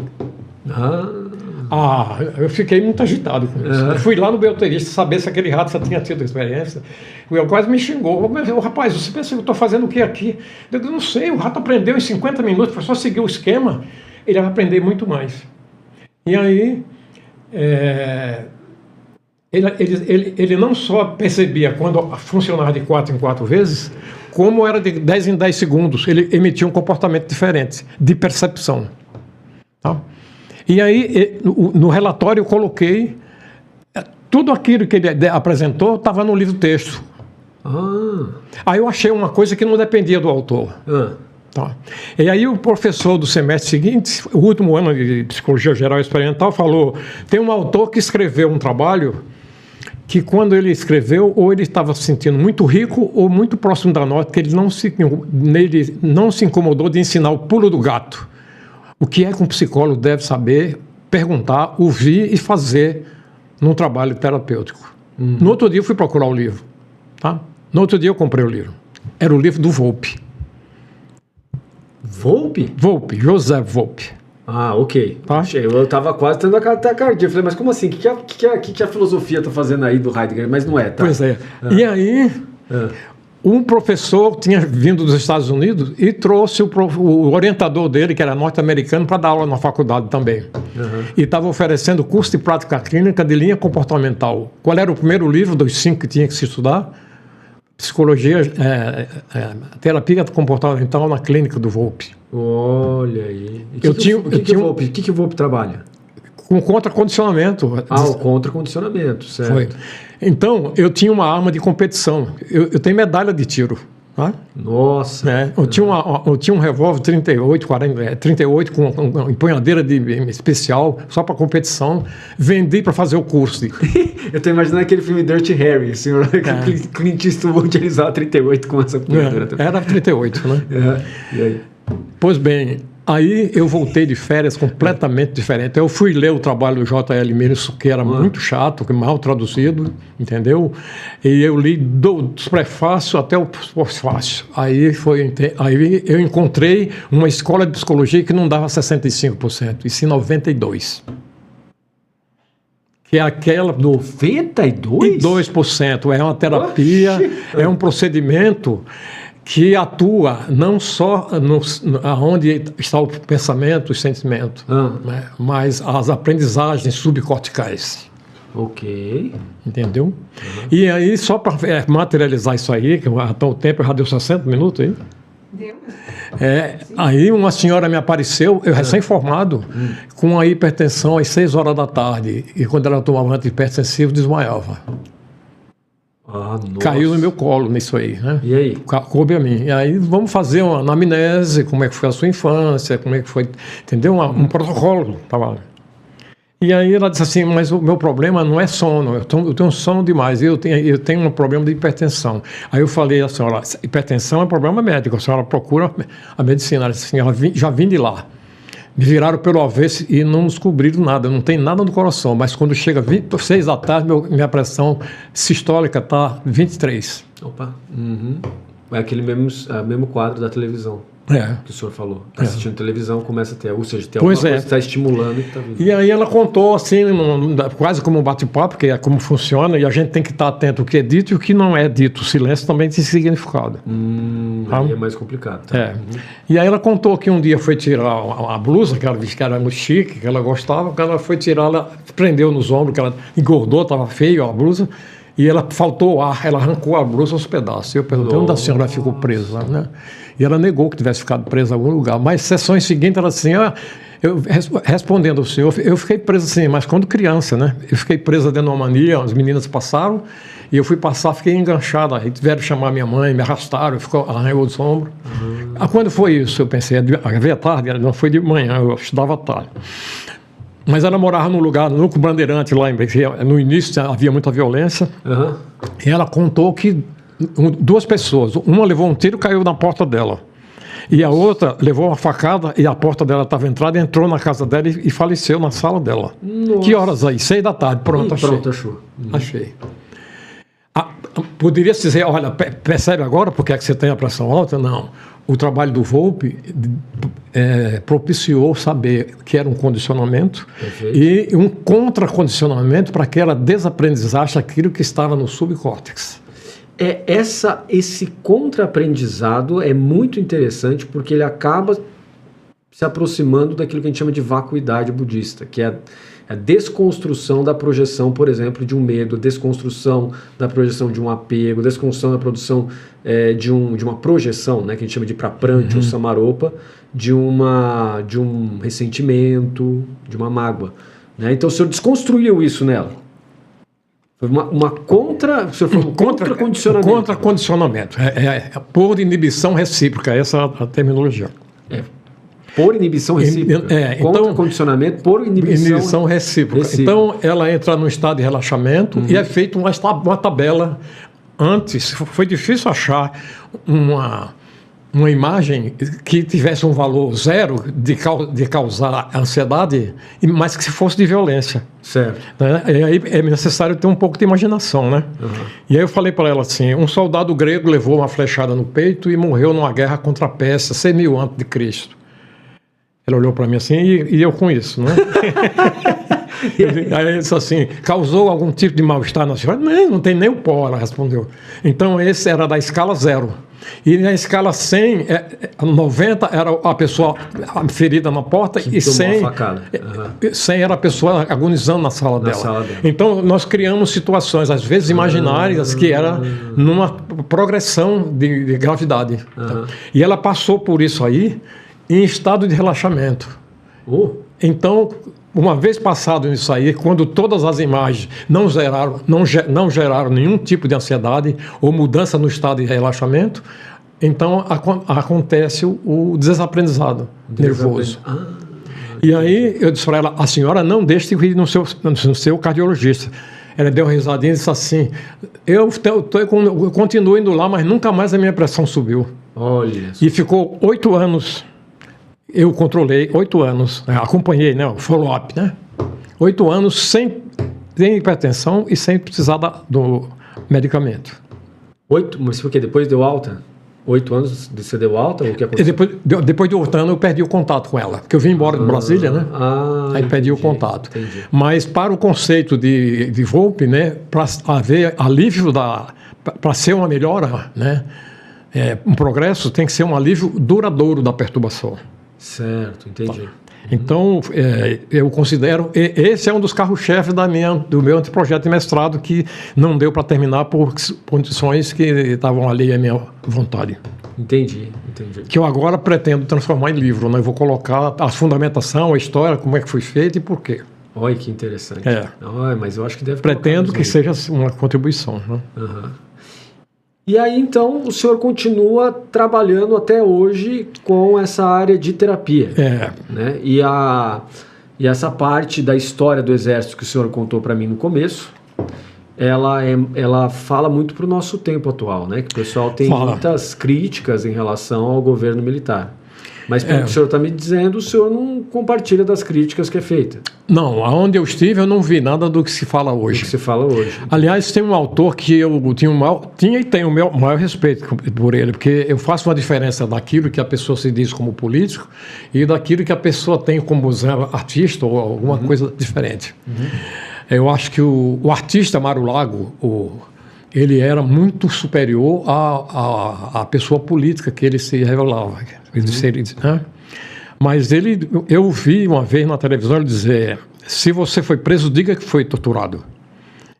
Speaker 2: Eu fiquei muito agitado com isso. Eu fui lá no bioterista saber se aquele rato já tinha tido experiência. Ele quase me xingou. Mas, rapaz, você pensa que eu estou fazendo o que aqui? Eu não sei, o rato aprendeu em 50 minutos, foi só seguir o esquema, ele vai aprender muito mais. E aí, ele não só percebia quando funcionava de 4 em 4 vezes, como era de 10 em 10 segundos. Ele emitia um comportamento diferente, de percepção. Tá? E aí, no relatório, eu coloquei tudo aquilo que ele apresentou estava no livro texto. Aí eu achei uma coisa que não dependia do autor. Tá. E aí o professor do semestre seguinte, o último ano de Psicologia Geral e Experimental, falou: tem um autor que escreveu um trabalho que quando ele escreveu, ou ele estava se sentindo muito rico ou muito próximo da nota, que ele não se incomodou de ensinar o pulo do gato. O que é que um psicólogo deve saber, perguntar, ouvir e fazer num trabalho terapêutico. No outro dia eu fui procurar o livro. Tá? No outro dia eu comprei o livro. Era o livro do Volpe.
Speaker 1: Volpe?
Speaker 2: Volpe, José Volpe.
Speaker 1: Ok.
Speaker 2: Tá?
Speaker 1: Eu estava quase tendo a taquicardia. Eu falei, mas como assim? O que a filosofia está fazendo aí do Heidegger? Mas não é, tá?
Speaker 2: Pois é. E aí, um professor tinha vindo dos Estados Unidos e trouxe o orientador dele, que era norte-americano, para dar aula na faculdade também. E estava oferecendo curso de prática clínica de linha comportamental. Qual era o primeiro livro dos 5 que tinha que se estudar? Psicologia, terapia comportamental na clínica do Volpe.
Speaker 1: Olha aí. O que o Volpe trabalha?
Speaker 2: Com contracondicionamento.
Speaker 1: O contracondicionamento, certo. Foi.
Speaker 2: Então, eu tinha uma arma de competição. Eu tenho medalha de tiro. Tá?
Speaker 1: Nossa.
Speaker 2: Eu tinha um revólver 38 com empunhadeira especial, só para competição. Vendi para fazer o curso.
Speaker 1: Eu estou imaginando aquele filme Dirty Harry, senhor. Clint Eastwood utilizava 38 com essa empunhadeira.
Speaker 2: Era 38, né?
Speaker 1: E aí?
Speaker 2: Pois bem, aí eu voltei de férias completamente diferente. Eu fui ler o trabalho do J.L. Mills, que era muito chato, mal traduzido, entendeu? E eu li dos prefácios até o pós-fácil. Aí eu encontrei uma escola de psicologia que não dava 65%, e sim 92%. Que é aquela...
Speaker 1: 92%?
Speaker 2: 2%. É uma terapia, é um procedimento que atua não só onde está o pensamento, o sentimento, né, mas as aprendizagens subcorticais.
Speaker 1: Ok.
Speaker 2: Entendeu? E aí, só para materializar isso aí, que até o tempo já deu 60 minutos aí. Deu. Aí uma senhora me apareceu, eu recém-formado, com a hipertensão às 6 horas da tarde. E quando ela tomava antihipertensivo, desmaiava. Caiu no meu colo nisso aí, né?
Speaker 1: E aí?
Speaker 2: Coube a mim. E aí vamos fazer uma anamnese, como é que foi a sua infância, como é que foi, entendeu? Um protocolo. Tava. E aí ela disse assim, mas o meu problema não é sono, eu tenho sono demais, eu tenho um problema de hipertensão. Aí eu falei, a senhora, hipertensão é problema médico, a senhora procura a medicina. Ela disse assim, já vim de lá. Me viraram pelo avesso e não descobriram nada, não tem nada no coração, mas quando chega 6 da tarde, minha pressão sistólica está 23.
Speaker 1: Opa. É aquele mesmo quadro da televisão que o senhor falou. Está assistindo televisão, começa a ter, ou seja, tem alguma coisa que está estimulando e está vindo.
Speaker 2: E aí ela contou assim, quase como um bate-papo, que é como funciona, e a gente tem que estar atento ao que é dito e o que não é dito. O silêncio também tem significado.
Speaker 1: Aí é mais complicado. Tá?
Speaker 2: E aí ela contou que um dia foi tirar a blusa, que ela disse que era muito chique, que ela gostava, quando ela foi tirar, ela prendeu nos ombros, que ela engordou, estava feio a blusa, e ela faltou ar, ela arrancou a blusa aos pedaços. Eu perguntei onde a senhora ficou presa, né? E ela negou que tivesse ficado presa em algum lugar. Mas sessões seguintes, ela disse assim, eu respondendo ao senhor, eu fiquei presa assim, mas quando criança, né? Eu fiquei presa dentro de uma mania, as meninas passaram, e eu fui passar, fiquei enganchada. Aí tiveram que chamar minha mãe, me arrastaram, arranhou os ombros. Quando foi isso? Eu pensei, havia tarde, não foi de manhã, eu estudava tarde. Mas ela morava num lugar, no Núcleo Bandeirante, lá em Brasília. No início havia muita violência. E ela contou que duas pessoas. Uma levou um tiro e caiu na porta dela. E a outra levou uma facada e a porta dela estava entrada, entrou na casa dela e faleceu na sala dela.
Speaker 1: Nossa.
Speaker 2: Que horas aí? 6 da tarde. Pronto, achei.
Speaker 1: Pronto, achou.
Speaker 2: Achei. Poderia se dizer, olha, percebe agora porque é que você tem a pressão alta? Não. O trabalho do Volpi propiciou saber que era um condicionamento. Perfeito. E um contracondicionamento para que ela desaprendizasse aquilo que estava no subcórtex.
Speaker 1: Esse contra-aprendizado é muito interessante porque ele acaba se aproximando daquilo que a gente chama de vacuidade budista, que é a desconstrução da projeção, por exemplo, de um medo, a desconstrução da projeção de um apego, a desconstrução da produção de uma projeção, né, que a gente chama de prapranti ou samaropa, de um ressentimento, de uma mágoa. Né? Então o senhor desconstruiu isso nela. Foi uma contra-condicionamento.
Speaker 2: Contra-condicionamento. Por inibição recíproca, essa é a terminologia.
Speaker 1: Por inibição recíproca. Contra-condicionamento por inibição recíproca.
Speaker 2: Então, ela entra num estado de relaxamento e é feita uma tabela. Antes, foi difícil achar uma imagem que tivesse um valor zero de causar ansiedade, mas que se fosse de violência.
Speaker 1: Certo.
Speaker 2: Né? E aí é necessário ter um pouco de imaginação, né? Uhum. E aí eu falei para ela assim, um soldado grego levou uma flechada no peito e morreu numa guerra contra a Pérsia, 6.000 a.C. Ela olhou para mim assim, e eu com isso, né? Aí ele disse assim, causou algum tipo de mal-estar na senhora? Não tem nem o pó, ela respondeu. Então esse era da escala 0. E na escala 100, 90 era a pessoa ferida na porta e 100 era a pessoa agonizando na sala dela. Então nós criamos situações, às vezes imaginárias, que era numa progressão de gravidade. Então, e ela passou por isso aí em estado de relaxamento. Então, uma vez passado isso aí, quando todas as imagens não geraram nenhum tipo de ansiedade ou mudança no estado de relaxamento, então acontece o desaprendizado nervoso. E aí eu disse para ela, a senhora não deixe de ir no seu cardiologista. Ela deu uma risadinha e disse assim, eu continuo indo lá, mas nunca mais a minha pressão subiu.
Speaker 1: Olha.
Speaker 2: E ficou 8 anos. Eu controlei 8 anos, acompanhei, né, o follow-up, né? 8 anos sem hipertensão e sem precisar do medicamento.
Speaker 1: 8? Mas por quê? Depois deu alta? 8 anos você deu alta? O que aconteceu?
Speaker 2: Depois de 8 anos eu perdi o contato com ela, porque eu vim embora de Brasília, né? Aí perdi o contato. Entendi. Mas para o conceito de Volpi, né, para haver alívio para ser uma melhora, né, um progresso, tem que ser um alívio duradouro da perturbação.
Speaker 1: Certo, entendi.
Speaker 2: Então, eu considero... Esse é um dos carros-chefes do meu anteprojeto de mestrado, que não deu para terminar por condições que estavam ali à minha vontade.
Speaker 1: Entendi.
Speaker 2: Que eu agora pretendo transformar em livro, né? Eu vou colocar a fundamentação, a história, como é que foi feito e por quê.
Speaker 1: Olha que interessante. Mas eu acho que deve...
Speaker 2: Pretendo que seja uma contribuição, né?
Speaker 1: E aí, então, o senhor continua trabalhando até hoje com essa área de terapia. Né? E essa parte da história do Exército que o senhor contou para mim no começo, ela fala muito para o nosso tempo atual, né? Que o pessoal tem muitas críticas em relação ao governo militar. Mas pelo que o senhor está me dizendo, o senhor não compartilha das críticas que é feita.
Speaker 2: Não, aonde eu estive eu não vi nada do que se fala hoje.
Speaker 1: Do que se fala hoje.
Speaker 2: Aliás, tem um autor que eu tinha e tenho o meu maior respeito por ele, porque eu faço uma diferença daquilo que a pessoa se diz como político e daquilo que a pessoa tem como artista ou alguma coisa diferente. Eu acho que o artista Mário Lago, ele era muito superior à pessoa política que ele se revelava. Né? Mas eu vi uma vez na televisão ele dizer, se você foi preso, diga que foi torturado.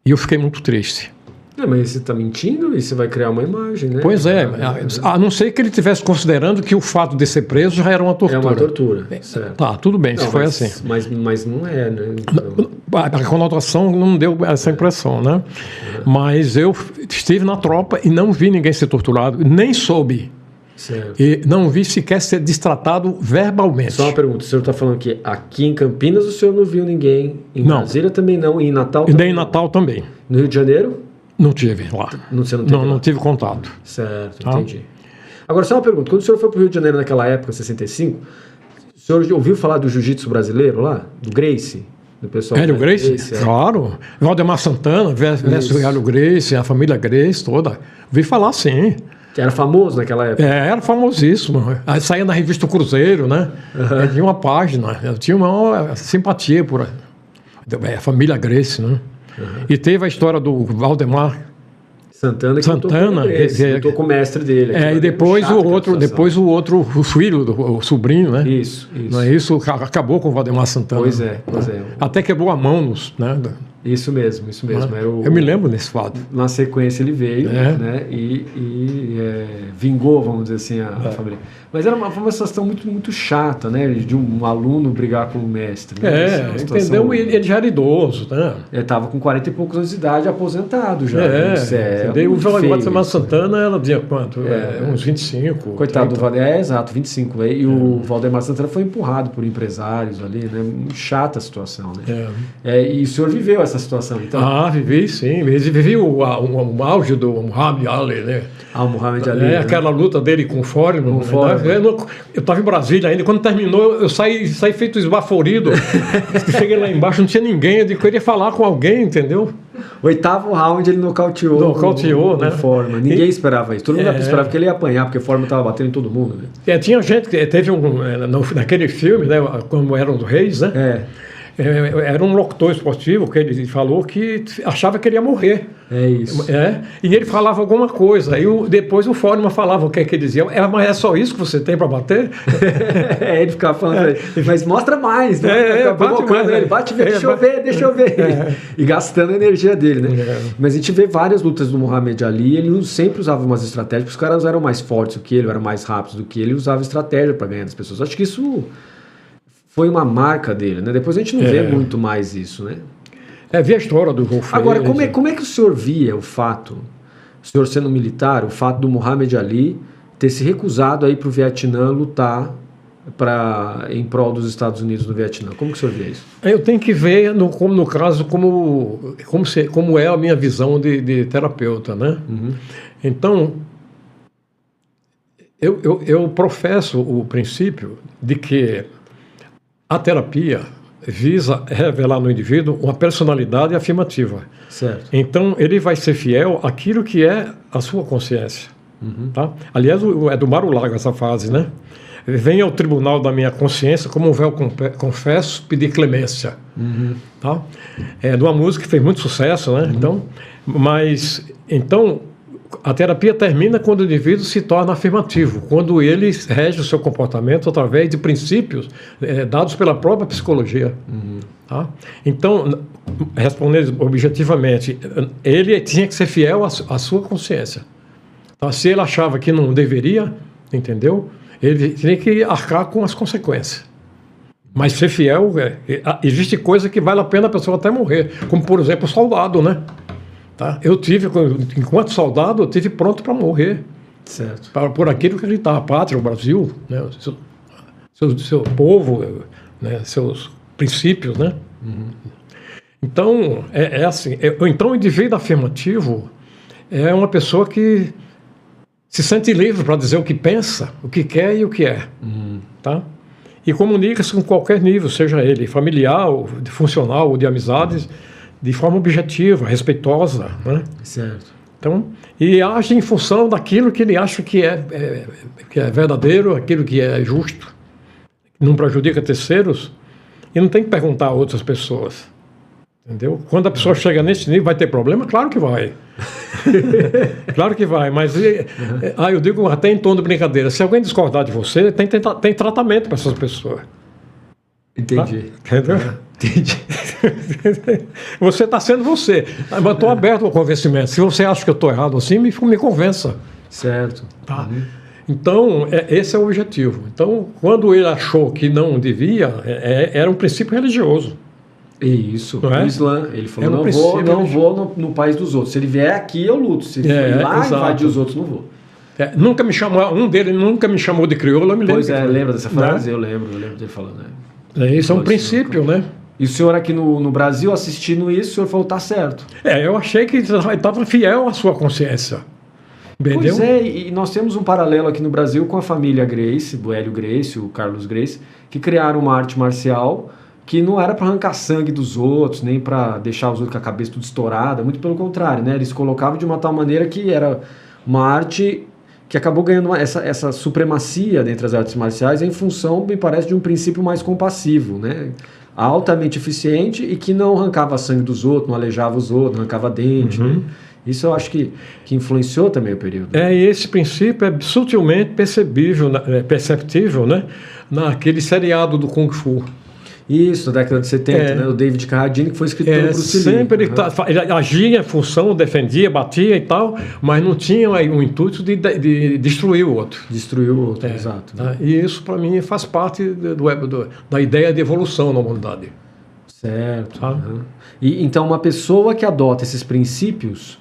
Speaker 2: E eu fiquei muito triste.
Speaker 1: Mas você está mentindo e você vai criar uma imagem, né?
Speaker 2: Pois a não ser que ele estivesse considerando que o fato de ser preso já era uma tortura.
Speaker 1: É uma tortura, certo.
Speaker 2: Tá, tudo bem, se foi assim.
Speaker 1: Mas não é, né?
Speaker 2: A conotação não deu essa impressão, né? Mas eu estive na tropa e não vi ninguém ser torturado, nem soube.
Speaker 1: Certo.
Speaker 2: E não vi sequer ser destratado verbalmente.
Speaker 1: Só uma pergunta, o senhor está falando que aqui em Campinas o senhor não viu ninguém, em Brasília também não, e em Natal também?
Speaker 2: Nem em Natal também.
Speaker 1: No Rio de Janeiro?
Speaker 2: Não tive lá.
Speaker 1: Você não teve lá?
Speaker 2: Não tive contato.
Speaker 1: Certo, entendi. Agora, só uma pergunta. Quando o senhor foi para o Rio de Janeiro naquela época, 65, o senhor ouviu falar do jiu-jitsu brasileiro lá? Do Gracie? Do pessoal
Speaker 2: Hélio Gracie? Claro. Valdemar Santana, Hélio Gracie, a família Gracie toda. Ouvi falar, sim.
Speaker 1: Que era famoso naquela época?
Speaker 2: Era famosíssimo. Aí saía na revista Cruzeiro, né? Tinha uma página. Eu tinha uma simpatia por a família Gracie, né? E teve a história do Valdemar
Speaker 1: Santana, que lutou com o mestre dele.
Speaker 2: E depois o outro, o filho, o sobrinho, né?
Speaker 1: Isso.
Speaker 2: Não é isso? Acabou com o Valdemar Santana.
Speaker 1: Pois é.
Speaker 2: Até quebrou a mão, né?
Speaker 1: Isso mesmo.
Speaker 2: Eu me lembro desse fato.
Speaker 1: Na sequência ele veio, né? E vingou, vamos dizer assim, a família. Mas era uma situação muito, muito chata, né? De um aluno brigar com o mestre. Né?
Speaker 2: Entendeu? Ele já era idoso, né?
Speaker 1: Ele estava com 40 e poucos anos de idade, aposentado já.
Speaker 2: O Valdemar Santana ela tinha quanto? Uns 25.
Speaker 1: Coitado do Valdemar, exato, 25. E o Valdemar Santana foi empurrado por empresários ali, né? Chata a situação, né? E o senhor viveu essa situação, então?
Speaker 2: Vivi, sim. Vivi o auge do Muhammad Ali, né?
Speaker 1: O Muhammad Ali.
Speaker 2: Aquela luta dele com o Foreman. Eu estava em Brasília ainda, quando terminou, eu saí feito esbaforido. Cheguei lá embaixo, não tinha ninguém, eu queria falar com alguém, entendeu?
Speaker 1: 8º round ele nocauteou
Speaker 2: né?
Speaker 1: O Foreman. Ninguém esperava isso. Todo mundo esperava que ele ia apanhar, porque o Foreman estava batendo em todo mundo, né?
Speaker 2: Tinha gente que teve naquele filme, né, como eram os reis, né? Era um locutor esportivo que ele falou que achava que ele ia morrer.
Speaker 1: É isso.
Speaker 2: E ele falava alguma coisa. E depois o Foreman falava o que ele dizia. Mas é só isso que você tem para bater?
Speaker 1: Ele ficava falando, mas mostra mais. Né? Bate, deixa eu ver. E gastando a energia dele, né? Mas a gente vê várias lutas do Muhammad Ali, ele sempre usava umas estratégias, porque os caras eram mais fortes do que ele, eram mais rápidos do que ele, usava estratégia para ganhar das pessoas. Acho que isso foi uma marca dele, né? Depois a gente não vê muito mais isso, né?
Speaker 2: Vi a história do Rolf.
Speaker 1: Agora, como é que o senhor via o fato, o senhor sendo militar, o fato do Muhammad Ali ter se recusado a ir para o Vietnã lutar em prol dos Estados Unidos no Vietnã? Como que o senhor vê isso?
Speaker 2: Eu tenho que ver, no caso, como é a minha visão de terapeuta, né? Então, eu professo o princípio de que a terapia visa revelar no indivíduo uma personalidade afirmativa.
Speaker 1: Certo.
Speaker 2: Então, ele vai ser fiel àquilo que é a sua consciência. Tá? Aliás, é do Marulago essa frase, né? Venha ao tribunal da minha consciência, como um véu confesso, pedir clemência. Tá? É de uma música que fez muito sucesso, né? Então, a terapia termina quando o indivíduo se torna afirmativo, quando ele rege o seu comportamento através de princípios dados pela própria psicologia. Tá? Então, respondendo objetivamente, ele tinha que ser fiel à sua consciência. Tá? Se ele achava que não deveria, entendeu? Ele tinha que arcar com as consequências. Mas ser fiel, existe coisa que vale a pena a pessoa até morrer, como, por exemplo, o soldado, né? Tá? Enquanto soldado, eu tive pronto para morrer.
Speaker 1: Certo.
Speaker 2: Por aquilo que acreditava, a pátria, o Brasil, né? seu povo, né? Seus princípios, né? Então, assim. Então, o indivíduo afirmativo é uma pessoa que se sente livre para dizer o que pensa, o que quer e o que é. Tá? E comunica-se com qualquer nível, seja ele familiar, ou de funcional, ou de amizades, de forma objetiva, respeitosa, né?
Speaker 1: Certo.
Speaker 2: Então, e age em função daquilo que ele acha que é verdadeiro, aquilo que é justo, não prejudica terceiros, e não tem que perguntar a outras pessoas. Entendeu? Quando a pessoa chega nesse nível, vai ter problema? Claro que vai. Claro que vai, mas eu digo até em tom de brincadeira, se alguém discordar de você, tem tratamento para essas pessoas.
Speaker 1: Entendi.
Speaker 2: Tá? Entendeu?
Speaker 1: Entendi.
Speaker 2: Você está sendo você. Mas eu estou aberto ao convencimento. Se você acha que eu estou errado assim, me convença.
Speaker 1: Certo.
Speaker 2: Tá? Então, esse é o objetivo. Então, quando ele achou que não devia, era um princípio religioso.
Speaker 1: Isso,
Speaker 2: não é?
Speaker 1: O Islã, ele falou, não vou no país dos outros. Se ele vier aqui, eu luto. Se ele for lá invadir os outros, não vou.
Speaker 2: Nunca me chamou, um deles nunca me chamou de crioulo, eu me lembro.
Speaker 1: Pois lembra dessa frase? Né? Eu lembro dele falando.
Speaker 2: Isso é um princípio, né?
Speaker 1: E o senhor aqui no Brasil, assistindo isso, o senhor falou, tá certo.
Speaker 2: Eu achei que estava fiel à sua consciência. Entendeu?
Speaker 1: Pois é, e nós temos um paralelo aqui no Brasil com a família Gracie, do Hélio Gracie, o Carlos Gracie, que criaram uma arte marcial que não era para arrancar sangue dos outros, nem para deixar os outros com a cabeça tudo estourada, muito pelo contrário, né? Eles colocavam de uma tal maneira que era uma arte que acabou ganhando essa supremacia dentre as artes marciais em função, me parece, de um princípio mais compassivo, né? Altamente eficiente e que não arrancava sangue dos outros, não aleijava os outros, não arrancava dente, né? Isso eu acho que influenciou também o período.
Speaker 2: E esse princípio é sutilmente perceptível, né? Naquele seriado do Kung Fu.
Speaker 1: Isso, na década de 70, né? O David Carradine, que foi escritor do Bruce Lee.
Speaker 2: Sempre ele agia em função, defendia, batia e tal, mas não tinha o intuito de destruir o outro.
Speaker 1: Destruir o outro, exato. Né?
Speaker 2: E isso, para mim, faz parte da ideia de evolução na humanidade.
Speaker 1: Certo. E então, uma pessoa que adota esses princípios,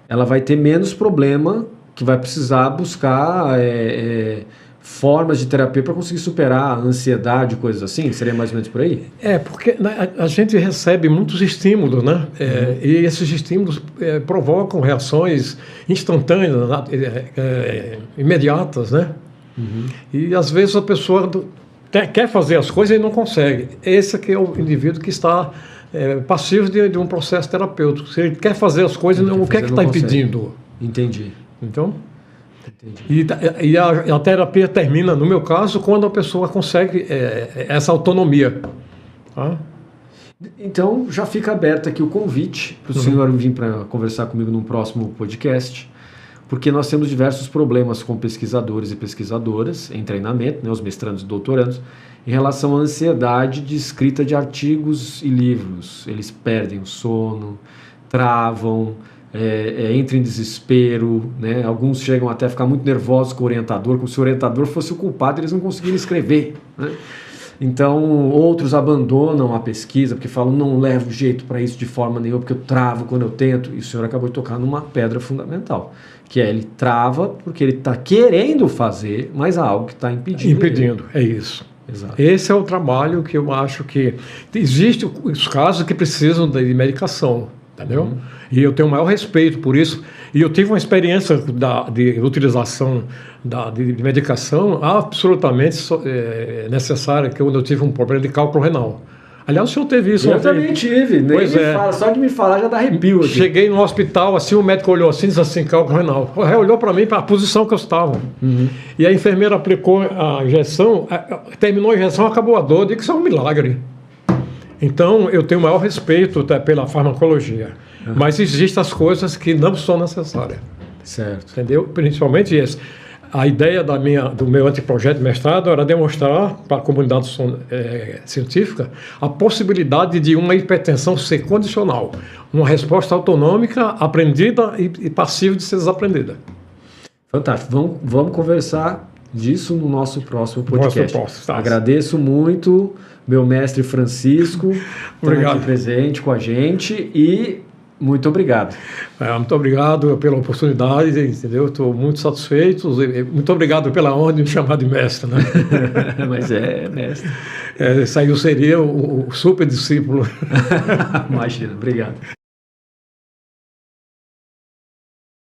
Speaker 1: ela vai ter menos problema, que vai precisar buscar formas de terapia para conseguir superar a ansiedade, coisas assim? Seria mais ou menos por aí?
Speaker 2: Porque a gente recebe muitos estímulos, né? E esses estímulos provocam reações instantâneas, imediatas, né? E às vezes a pessoa quer fazer as coisas e não consegue. Esse aqui é o indivíduo que está passivo de um processo terapêutico. Se ele quer fazer as coisas, o que é que está impedindo?
Speaker 1: Entendi.
Speaker 2: Então... E a terapia termina, no meu caso, quando a pessoa consegue essa autonomia. Tá?
Speaker 1: Então, já fica aberto aqui o convite para o senhor vir para conversar comigo num próximo podcast, porque nós temos diversos problemas com pesquisadores e pesquisadoras em treinamento, né, os mestrandos e doutorandos, em relação à ansiedade de escrita de artigos e livros. Eles perdem o sono, travam... entra em desespero, né? Alguns chegam até a ficar muito nervosos com o orientador, como se o orientador fosse o culpado, eles não conseguirem escrever, né? Então, outros abandonam a pesquisa, porque falam, não levo jeito para isso de forma nenhuma, porque eu travo quando eu tento, e o senhor acabou de tocar numa pedra fundamental, que ele trava porque ele está querendo fazer, mas há algo que está impedindo.
Speaker 2: É isso.
Speaker 1: Exato.
Speaker 2: Esse é o trabalho que eu acho que... Existem os casos que precisam de medicação, entendeu? E eu tenho o maior respeito por isso. E eu tive uma experiência de utilização de medicação absolutamente necessária, que quando eu tive um problema de cálculo renal. Aliás, o senhor teve isso?
Speaker 1: Eu também tive. Nem
Speaker 2: pois
Speaker 1: fala, só de me falar já dá arrepio aqui.
Speaker 2: Cheguei no hospital, assim, o médico olhou assim, disse assim, cálculo renal. Olhou para mim, para a posição que eu estava. E a enfermeira aplicou a injeção, terminou a injeção, acabou a dor, eu disse que isso é um milagre. Então, eu tenho o maior respeito pela farmacologia. Mas existem as coisas que não são necessárias.
Speaker 1: Certo.
Speaker 2: Entendeu? Principalmente esse. A ideia do meu anteprojeto de mestrado era demonstrar para a comunidade científica a possibilidade de uma hipertensão ser condicional. Uma resposta autonômica, aprendida e passiva de ser desaprendida.
Speaker 1: Fantástico. Vamos conversar disso no nosso próximo podcast.
Speaker 2: Tá.
Speaker 1: Agradeço muito meu mestre Francisco por estar aqui presente com a gente e muito obrigado.
Speaker 2: Muito obrigado pela oportunidade, entendeu? Estou muito satisfeito. Muito obrigado pela honra de me chamar de mestre, né?
Speaker 1: Mas mestre.
Speaker 2: Isso aí eu seria o super discípulo.
Speaker 1: Imagina, obrigado.